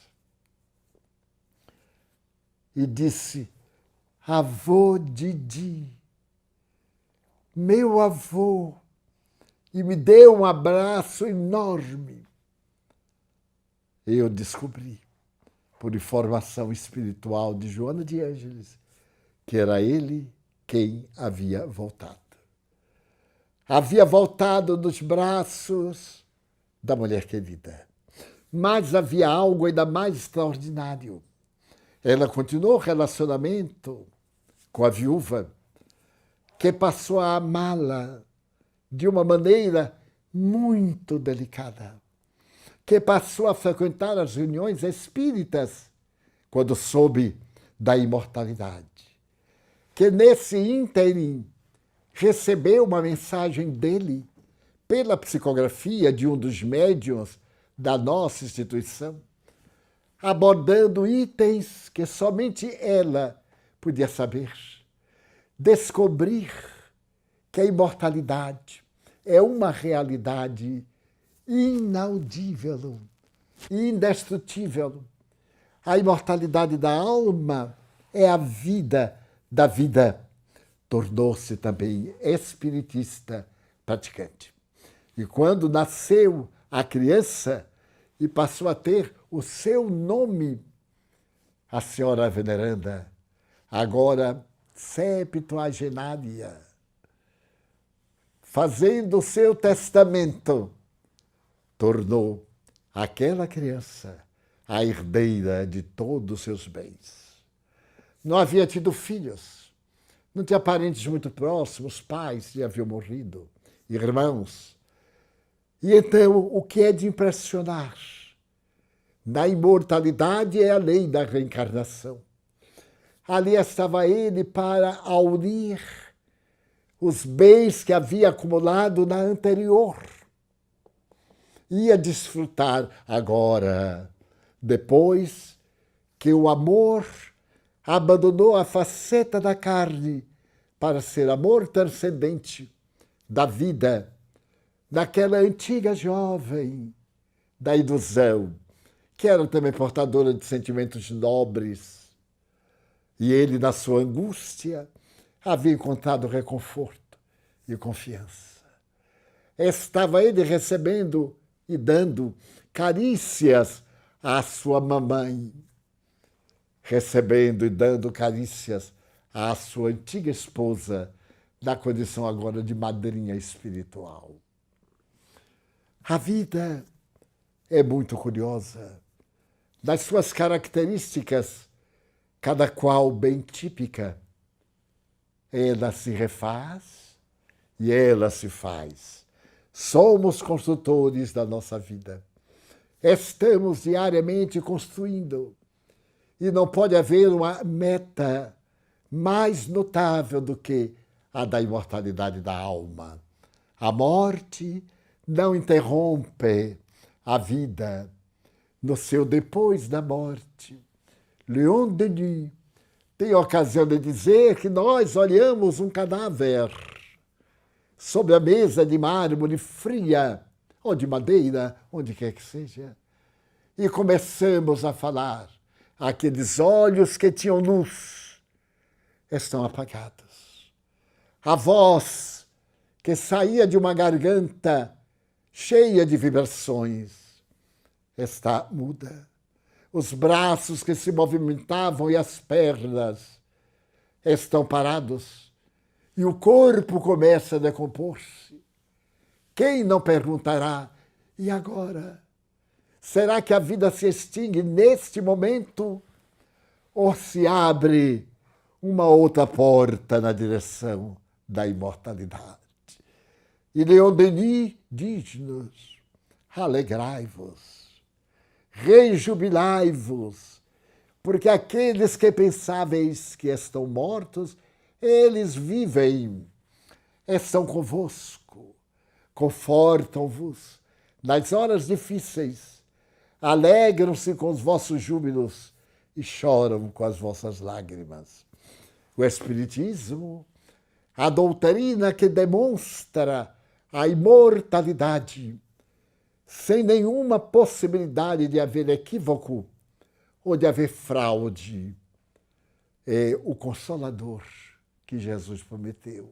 e disse: avô Didi, meu avô, e me deu um abraço enorme. Eu descobri, por informação espiritual de Joana de Ângeles, que era ele quem havia voltado. Havia voltado nos braços da mulher querida. Mas havia algo ainda mais extraordinário. Ela continuou o relacionamento com a viúva, que passou a amá-la de uma maneira muito delicada, que passou a frequentar as reuniões espíritas quando soube da imortalidade, que nesse ínterim recebeu uma mensagem dele pela psicografia de um dos médiuns da nossa instituição, abordando itens que somente ela podia saber. Descobrir que a imortalidade é uma realidade inaudível, e indestrutível. A imortalidade da alma é a vida da vida. Tornou-se também espiritista praticante. E quando nasceu a criança e passou a ter o seu nome, a senhora veneranda, agora septuagenária, fazendo o seu testamento, tornou aquela criança a herdeira de todos os seus bens. Não havia tido filhos, não tinha parentes muito próximos, pais já haviam morrido, irmãos. E então, o que é de impressionar? Na imortalidade é a lei da reencarnação. Ali estava ele para unir os bens que havia acumulado na anterior. Ia desfrutar agora, depois que o amor abandonou a faceta da carne para ser amor transcendente da vida, daquela antiga jovem da ilusão, que era também portadora de sentimentos nobres. E ele, na sua angústia, havia encontrado reconforto e confiança. Estava ele recebendo e dando carícias à sua mamãe, recebendo e dando carícias à sua antiga esposa, na condição agora de madrinha espiritual. A vida é muito curiosa. Das suas características, cada qual bem típica, ela se refaz e ela se faz. Somos construtores da nossa vida. Estamos diariamente construindo. E não pode haver uma meta mais notável do que a da imortalidade da alma. A morte não interrompe a vida no seu depois da morte. Leon Denis tem a ocasião de dizer que nós olhamos um cadáver sobre a mesa de mármore fria, ou de madeira, onde quer que seja, e começamos a falar. Aqueles olhos que tinham luz estão apagados. A voz que saía de uma garganta cheia de vibrações está muda. Os braços que se movimentavam e as pernas estão parados. E o corpo começa a decompor-se. Quem não perguntará, e agora? Será que a vida se extingue neste momento? Ou se abre uma outra porta na direção da imortalidade? E Leon Denis diz-nos: alegrai-vos, rejubilai-vos, porque aqueles que pensáveis que estão mortos, eles vivem, estão convosco, confortam-vos nas horas difíceis, alegram-se com os vossos júbilos e choram com as vossas lágrimas. O Espiritismo, a doutrina que demonstra a imortalidade, sem nenhuma possibilidade de haver equívoco ou de haver fraude, é o Consolador que Jesus prometeu.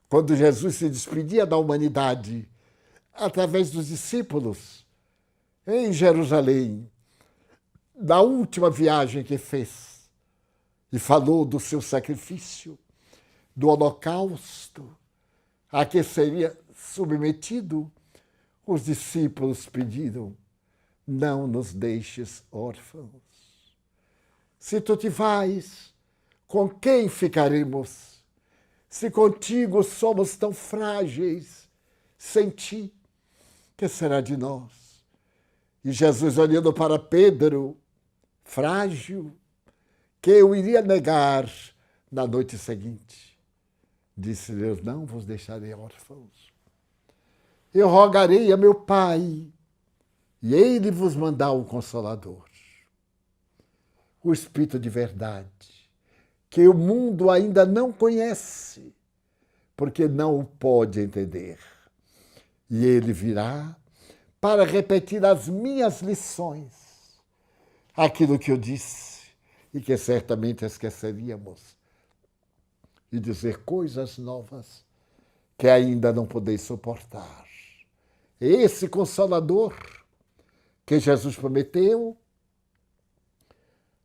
Quando Jesus se despedia da humanidade através dos discípulos em Jerusalém, na última viagem que fez, e falou do seu sacrifício, do holocausto a que seria submetido, os discípulos pediram: não nos deixes órfãos. Se tu te vais, com quem ficaremos? Se contigo somos tão frágeis, sem ti, que será de nós? E Jesus, olhando para Pedro, frágil, que eu iria negar na noite seguinte, disse: eu não vos deixarei órfãos. Eu rogarei a meu Pai, e ele vos mandar o Consolador, o Espírito de verdade, que o mundo ainda não conhece, porque não o pode entender. E ele virá para repetir as minhas lições, aquilo que eu disse e que certamente esqueceríamos, e dizer coisas novas que ainda não podeis suportar. Esse Consolador que Jesus prometeu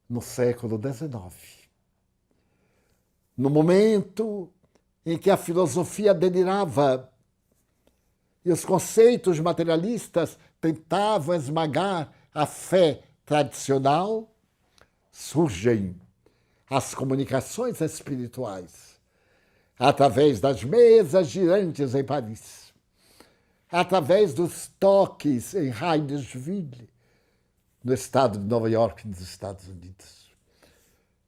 no século XIX, no momento em que a filosofia delirava e os conceitos materialistas tentavam esmagar a fé tradicional, surgem as comunicações espirituais através das mesas girantes em Paris, através dos toques em Hydesville, no estado de Nova York, nos Estados Unidos.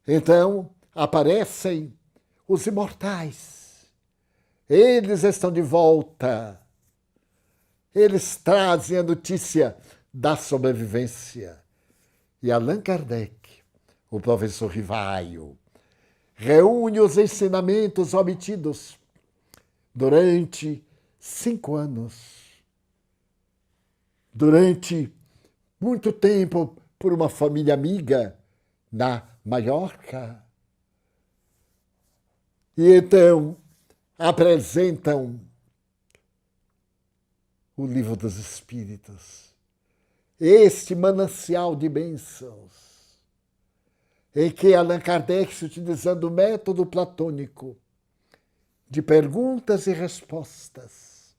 Então, aparecem os imortais. Eles estão de volta. Eles trazem a notícia da sobrevivência. E Allan Kardec, o professor Rivaio, reúne os ensinamentos obtidos durante 5 anos. Durante muito tempo, por uma família amiga na Maiorca. E então apresentam o Livro dos Espíritos, este manancial de bênçãos, em que Allan Kardec, utilizando o método platônico de perguntas e respostas,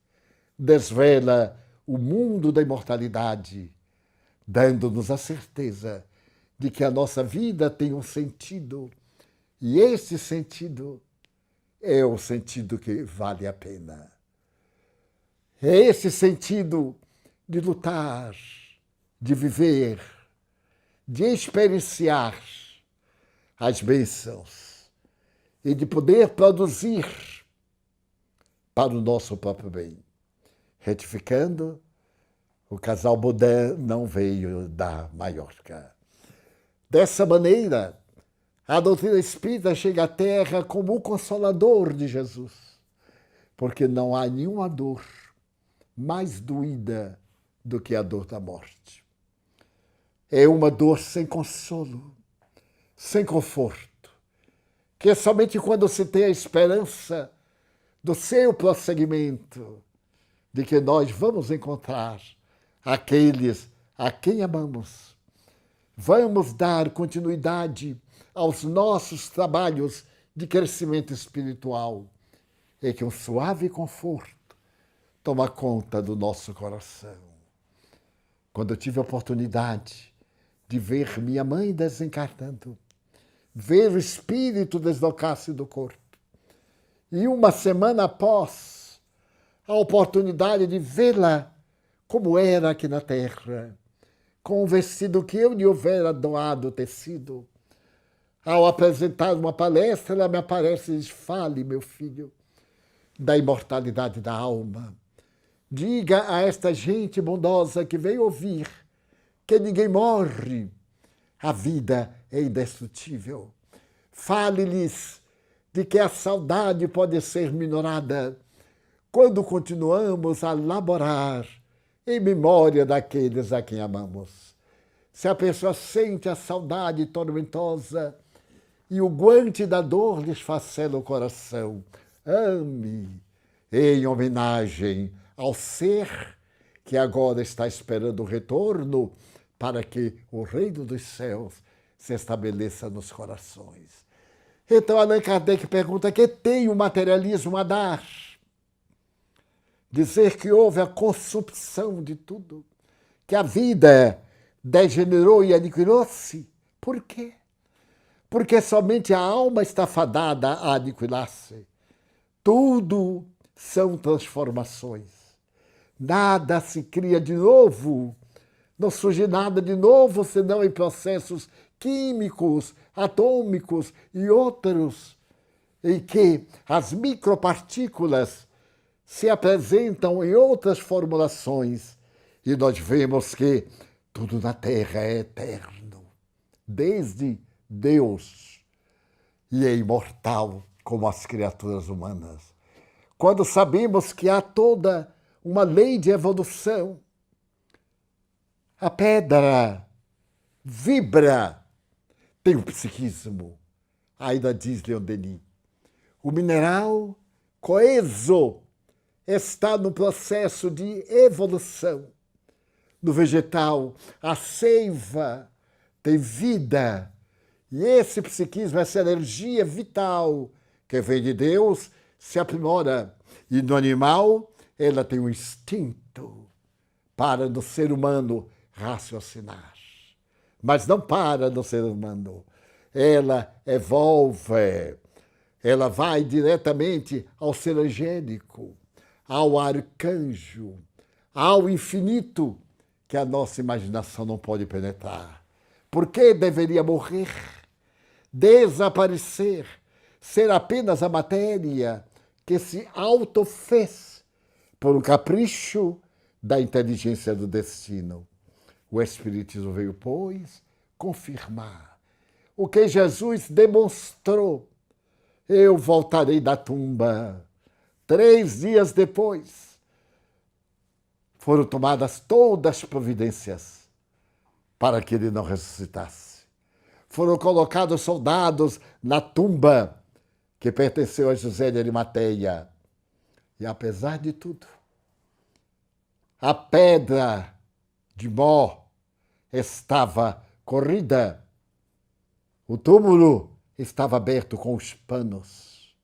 desvela o mundo da imortalidade, dando-nos a certeza de que a nossa vida tem um sentido, e esse sentido é o sentido que vale a pena. É esse sentido de lutar, de viver, de experienciar as bênçãos e de poder produzir para o nosso próprio bem. Retificando, o casal Baudin não veio da Maiorca. Dessa maneira, a doutrina espírita chega à Terra como o consolador de Jesus, porque não há nenhuma dor mais doída do que a dor da morte. É uma dor sem consolo, sem conforto, que é somente quando se tem a esperança do seu prosseguimento, de que nós vamos encontrar aqueles a quem amamos. Vamos dar continuidade aos nossos trabalhos de crescimento espiritual, e que um suave conforto toma conta do nosso coração. Quando eu tive a oportunidade de ver minha mãe desencarnando, ver o espírito deslocar-se do corpo, e uma semana após, a oportunidade de vê-la como era aqui na terra, com o vestido que eu lhe houvera doado tecido. Ao apresentar uma palestra, ela me aparece e diz: fale, meu filho, da imortalidade da alma. Diga a esta gente bondosa que veio ouvir que ninguém morre. A vida é indestrutível. Fale-lhes de que a saudade pode ser minorada quando continuamos a laborar em memória daqueles a quem amamos. Se a pessoa sente a saudade tormentosa e o guante da dor lhes facela o coração, ame em homenagem ao ser que agora está esperando o retorno para que o reino dos céus se estabeleça nos corações. Então Allan Kardec pergunta: que tem o materialismo a dar? Dizer que houve a consumpção de tudo, que a vida degenerou e aniquilou-se. Por quê? Porque somente a alma está fadada a aniquilar-se. Tudo são transformações. Nada se cria de novo. Não surge nada de novo senão em processos químicos, atômicos e outros, em que as micropartículas se apresentam em outras formulações, e nós vemos que tudo na Terra é eterno, desde Deus, e é imortal como as criaturas humanas. Quando sabemos que há toda uma lei de evolução, A pedra vibra, tem o psiquismo. Ainda diz Leon Denis. O mineral coeso está no processo de evolução. No vegetal, a seiva tem vida. E esse psiquismo, essa energia vital que vem de Deus, se aprimora. E no animal, ela tem um instinto para no ser humano raciocinar. Mas não para no ser humano. Ela evolve. Ela vai diretamente ao ser angélico, ao arcanjo, ao infinito, que a nossa imaginação não pode penetrar. Por que deveria morrer, desaparecer, ser apenas a matéria que se autofez por um capricho da inteligência do destino? O Espiritismo veio, pois, confirmar o que Jesus demonstrou. Eu voltarei da tumba. 3 dias depois, foram tomadas todas as providências para que ele não ressuscitasse. Foram colocados soldados na tumba que pertenceu a José de Arimateia. E apesar de tudo, a pedra de Mó estava corrida. O túmulo estava aberto com os panos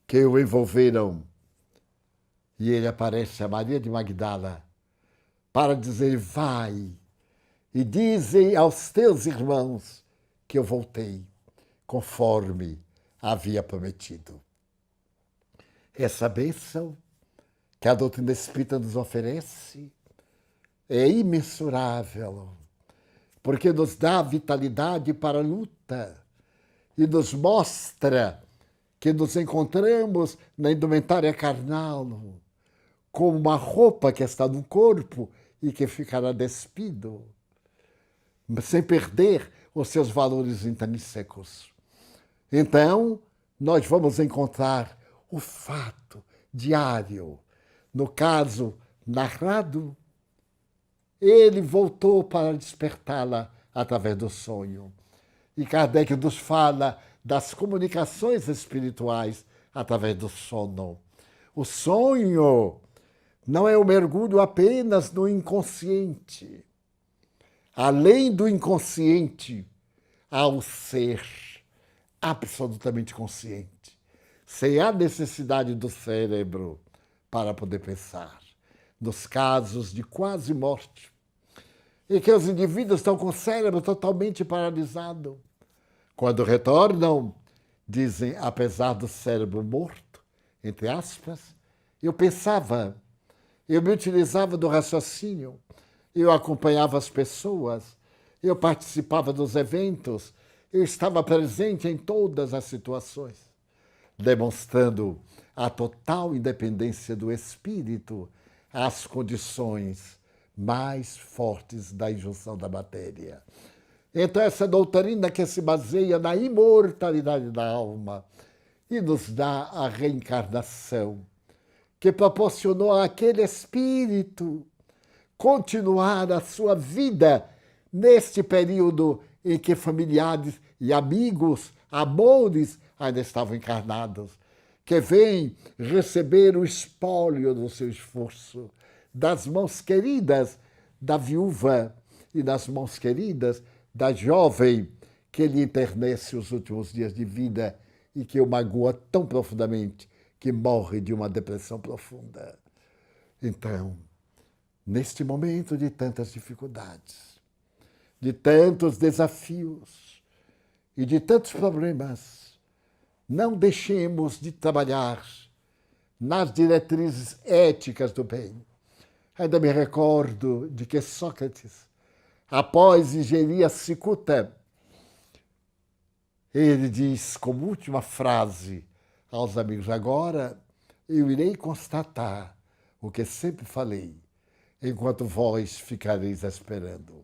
que o envolveram. E ele aparece a Maria de Magdala para dizer: vai e dizem aos teus irmãos que eu voltei, conforme havia prometido. Essa bênção que a doutrina espírita nos oferece é imensurável, porque nos dá vitalidade para a luta e nos mostra que nos encontramos na indumentária carnal, como uma roupa que está no corpo e que ficará despido, sem perder os seus valores intrínsecos. Então, nós vamos encontrar o fato diário. No caso narrado, ele voltou para despertá-la através do sonho. E Kardec nos fala das comunicações espirituais através do sono. O sonho não é o mergulho apenas no inconsciente. Além do inconsciente, há o ser absolutamente consciente, sem a necessidade do cérebro para poder pensar. Nos casos de quase morte, em que os indivíduos estão com o cérebro totalmente paralisado. Quando retornam, dizem, apesar do cérebro morto, entre aspas, eu pensava, eu me utilizava do raciocínio, eu acompanhava as pessoas, eu participava dos eventos, eu estava presente em todas as situações, demonstrando a total independência do espírito às condições mais fortes da injunção da matéria. Então, essa doutrina que se baseia na imortalidade da alma e nos dá a reencarnação, que proporcionou àquele espírito continuar a sua vida neste período em que familiares e amigos, amores, ainda estavam encarnados, que vem receber o espólio do seu esforço, das mãos queridas da viúva e das mãos queridas da jovem que lhe enternece os últimos dias de vida e que o magoa tão profundamente que morre de uma depressão profunda. Então, neste momento de tantas dificuldades, de tantos desafios e de tantos problemas, não deixemos de trabalhar nas diretrizes éticas do bem. Ainda me recordo de que Sócrates, após ingerir a cicuta, ele diz como última frase aos amigos: agora eu irei constatar o que sempre falei, enquanto vós ficareis esperando.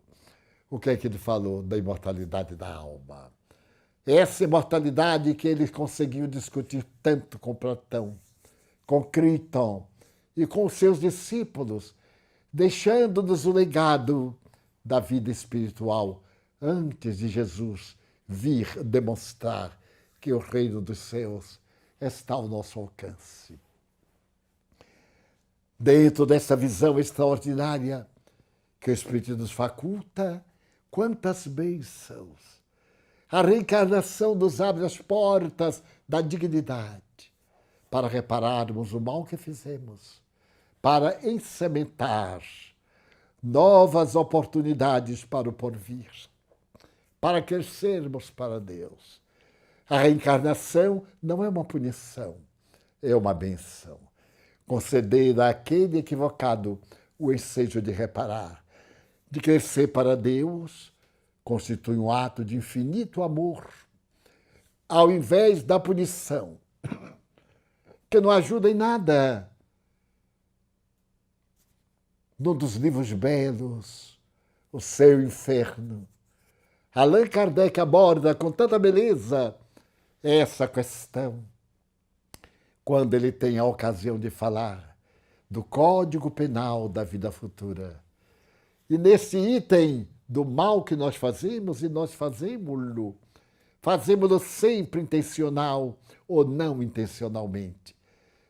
O que é que ele falou da imortalidade da alma? Essa imortalidade que ele conseguiu discutir tanto com Platão, com Criton e com seus discípulos, deixando-nos o legado da vida espiritual antes de Jesus vir demonstrar que o reino dos céus está ao nosso alcance. Dentro dessa visão extraordinária que o Espírito nos faculta, quantas bênçãos! A reencarnação nos abre as portas da dignidade para repararmos o mal que fizemos, para ensementar novas oportunidades para o porvir, para crescermos para Deus. A reencarnação não é uma punição, é uma benção. Conceder àquele equivocado o ensejo de reparar, de crescer para Deus, constitui um ato de infinito amor, ao invés da punição, que não ajuda em nada. Num dos livros belos, O Céu e o Inferno, Allan Kardec aborda com tanta beleza essa questão, quando ele tem a ocasião de falar do Código Penal da vida futura. E nesse item do mal que nós fazemos, e nós fazemos-lo sempre intencional ou não intencionalmente.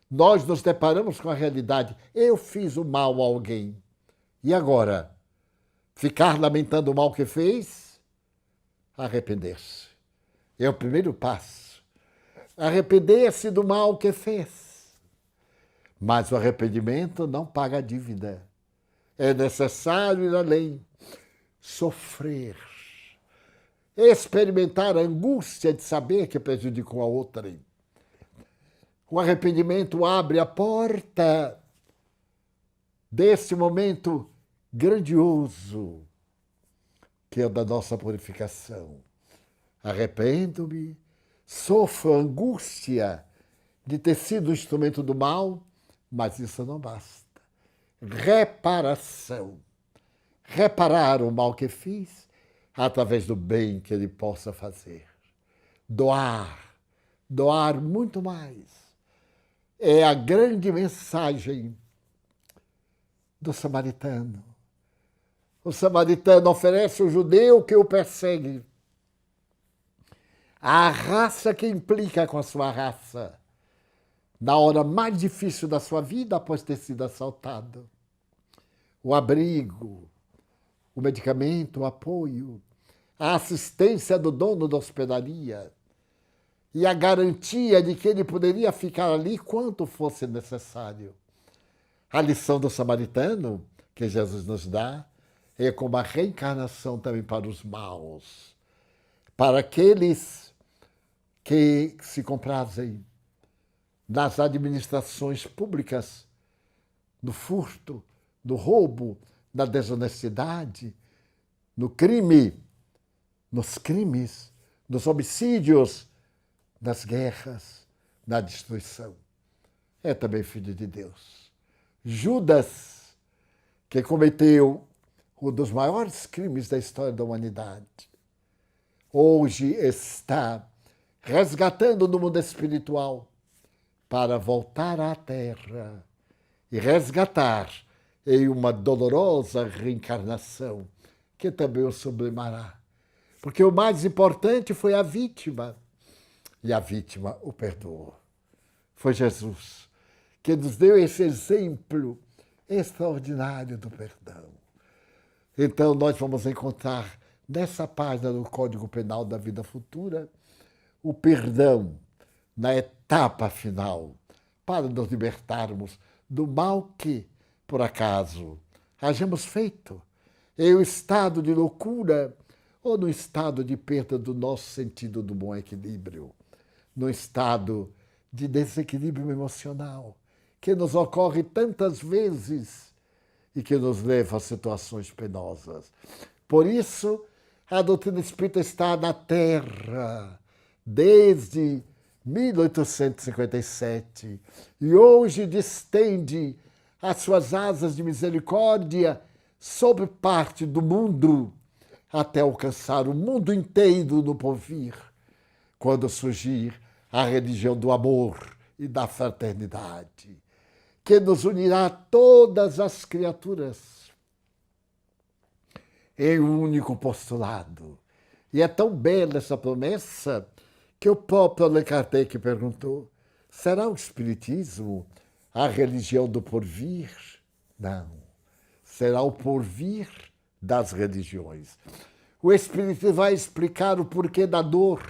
Nós nos deparamos com a realidade, eu fiz o mal a alguém. E agora? Ficar lamentando o mal que fez? Arrepender-se. É o primeiro passo. Arrepender-se do mal que fez. Mas o arrependimento não paga a dívida. É necessário ir além, sofrer, experimentar a angústia de saber que prejudicou a outrem. O arrependimento abre a porta desse momento grandioso que é o da nossa purificação. Arrependo-me, sofro a angústia de ter sido instrumento do mal, mas isso não basta. Reparação. Reparar o mal que fiz através do bem que ele possa fazer. Doar. Doar muito mais. É a grande mensagem do samaritano. O samaritano oferece o judeu que o persegue. A raça que implica com a sua raça. Na hora mais difícil da sua vida, após ter sido assaltado. O abrigo, o medicamento, o apoio, a assistência do dono da hospedaria e a garantia de que ele poderia ficar ali quanto fosse necessário. A lição do samaritano que Jesus nos dá é como a reencarnação também para os maus, para aqueles que se comprazem nas administrações públicas, no furto, no roubo, na desonestidade, no crime, nos crimes, nos homicídios, nas guerras, na destruição. É também filho de Deus. Judas, que cometeu um dos maiores crimes da história da humanidade, hoje está resgatando no mundo espiritual para voltar à Terra e resgatar em uma dolorosa reencarnação que também o sublimará. Porque o mais importante foi a vítima, e a vítima o perdoou. Foi Jesus que nos deu esse exemplo extraordinário do perdão. Então nós vamos encontrar nessa página do Código Penal da Vida Futura o perdão na etapa final, para nos libertarmos do mal que, por acaso, hajamos feito, em um estado de loucura ou no estado de perda do nosso sentido do bom equilíbrio, no estado de desequilíbrio emocional, que nos ocorre tantas vezes e que nos leva a situações penosas. Por isso, a doutrina espírita está na Terra desde 1857 e hoje distende as suas asas de misericórdia sobre parte do mundo até alcançar o mundo inteiro no porvir, quando surgir a religião do amor e da fraternidade, que nos unirá a todas as criaturas em um único postulado. E é tão bela essa promessa que o próprio Allan Kardec perguntou: será o Espiritismo a religião do porvir? Não. Será o porvir das religiões. O Espiritismo vai explicar o porquê da dor,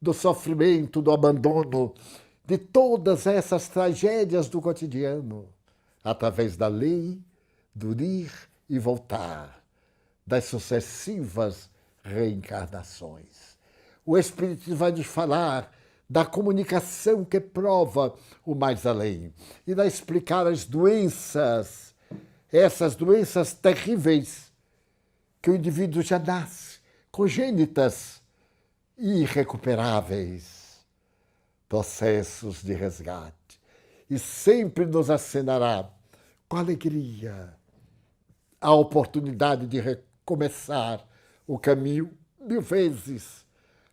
do sofrimento, do abandono, de todas essas tragédias do cotidiano, através da lei, do ir e voltar, das sucessivas reencarnações. O Espiritismo vai nos falar da comunicação que prova o mais além e vai explicar as doenças, essas doenças terríveis que o indivíduo já nasce, congênitas e irrecuperáveis, processos de resgate. E sempre nos acenará com alegria a oportunidade de recomeçar o caminho 1000 vezes,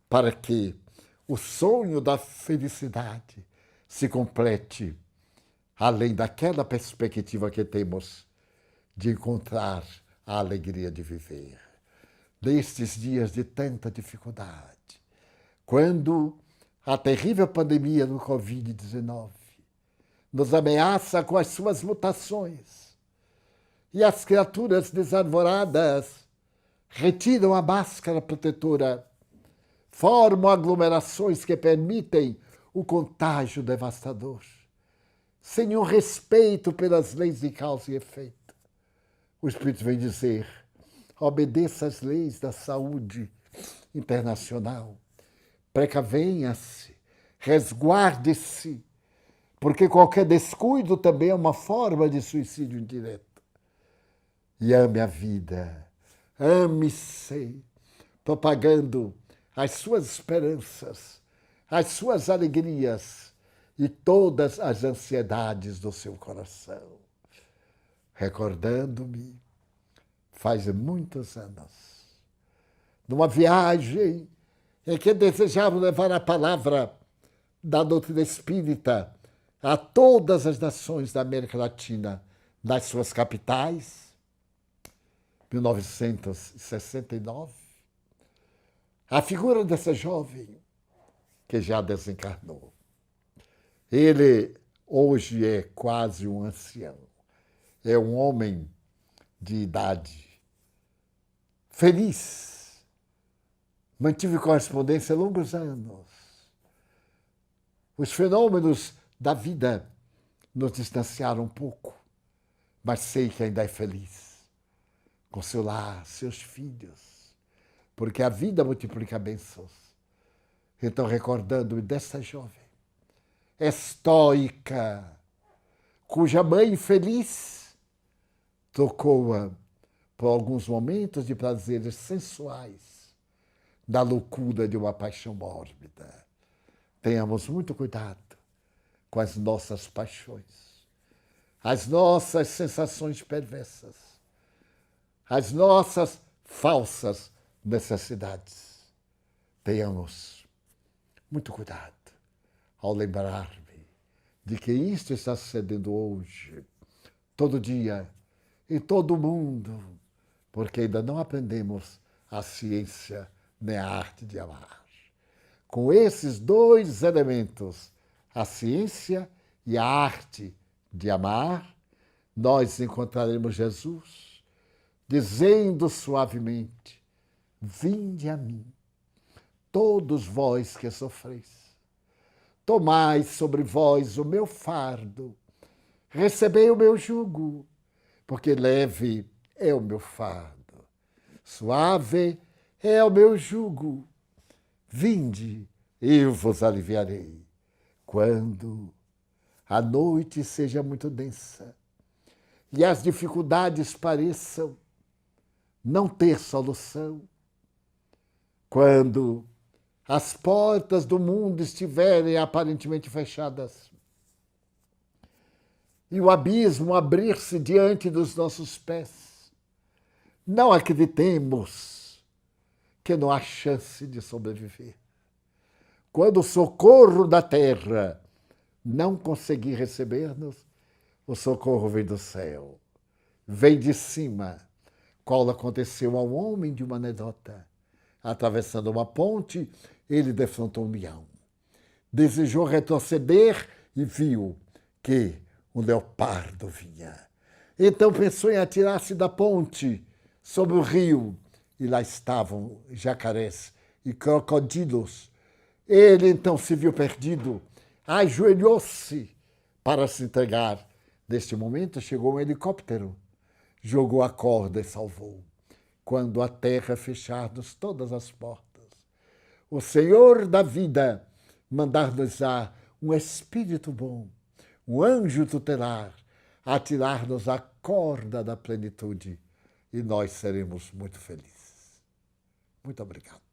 para que o sonho da felicidade se complete, além daquela perspectiva que temos de encontrar a alegria de viver. Nestes dias de tanta dificuldade, quando a terrível pandemia do Covid-19 nos ameaça com as suas mutações e as criaturas desarvoradas retiram a máscara protetora, formam aglomerações que permitem o contágio devastador, sem um respeito pelas leis de causa e efeito. O Espírito vem dizer: obedeça às leis da saúde internacional, precavenha-se, resguarde-se, porque qualquer descuido também é uma forma de suicídio indireto. E ame a vida, ame-se, propagando as suas esperanças, as suas alegrias e todas as ansiedades do seu coração. Recordando-me, faz muitos anos, numa viagem em que desejava levar a palavra da doutrina espírita a todas as nações da América Latina, nas suas capitais, 1969, a figura dessa jovem que já desencarnou. Ele hoje é quase um ancião, é um homem de idade, feliz, mantive correspondência há longos anos. Os fenômenos da vida nos distanciaram um pouco, mas sei que ainda é feliz, com seu lar, seus filhos, porque a vida multiplica bênçãos. Então, recordando-me dessa jovem, estoica, cuja mãe feliz tocou-a por alguns momentos de prazeres sensuais, da loucura de uma paixão mórbida. Tenhamos muito cuidado com as nossas paixões, as nossas sensações perversas, as nossas falsas necessidades. Tenhamos muito cuidado ao lembrar-me de que isto está sucedendo hoje, todo dia, em todo o mundo, porque ainda não aprendemos a ciência nem a arte de amar. Com esses dois elementos, a ciência e a arte de amar, nós encontraremos Jesus dizendo suavemente: vinde a mim, todos vós que sofreis. Tomai sobre vós o meu fardo, recebei o meu jugo, porque leve é o meu fardo, suave é o meu jugo. Vinde, eu vos aliviarei. Quando a noite seja muito densa e as dificuldades pareçam não ter solução, quando as portas do mundo estiverem aparentemente fechadas e o abismo abrir-se diante dos nossos pés, não acreditemos que não há chance de sobreviver. Quando o socorro da terra não conseguir receber-nos, o socorro vem do céu, vem de cima, qual aconteceu ao homem de uma anedota. Atravessando uma ponte, ele defrontou um leão. Desejou retroceder e viu que um leopardo vinha. Então pensou em atirar-se da ponte sobre o rio, e lá estavam jacarés e crocodilos. Ele então se viu perdido, ajoelhou-se para se entregar. Neste momento chegou um helicóptero, jogou a corda e salvou. Quando a terra fechar-nos todas as portas, o Senhor da vida mandar-nos-á um espírito bom, um anjo tutelar, a tirar-nos a corda da plenitude, e nós seremos muito felizes. Muito obrigado.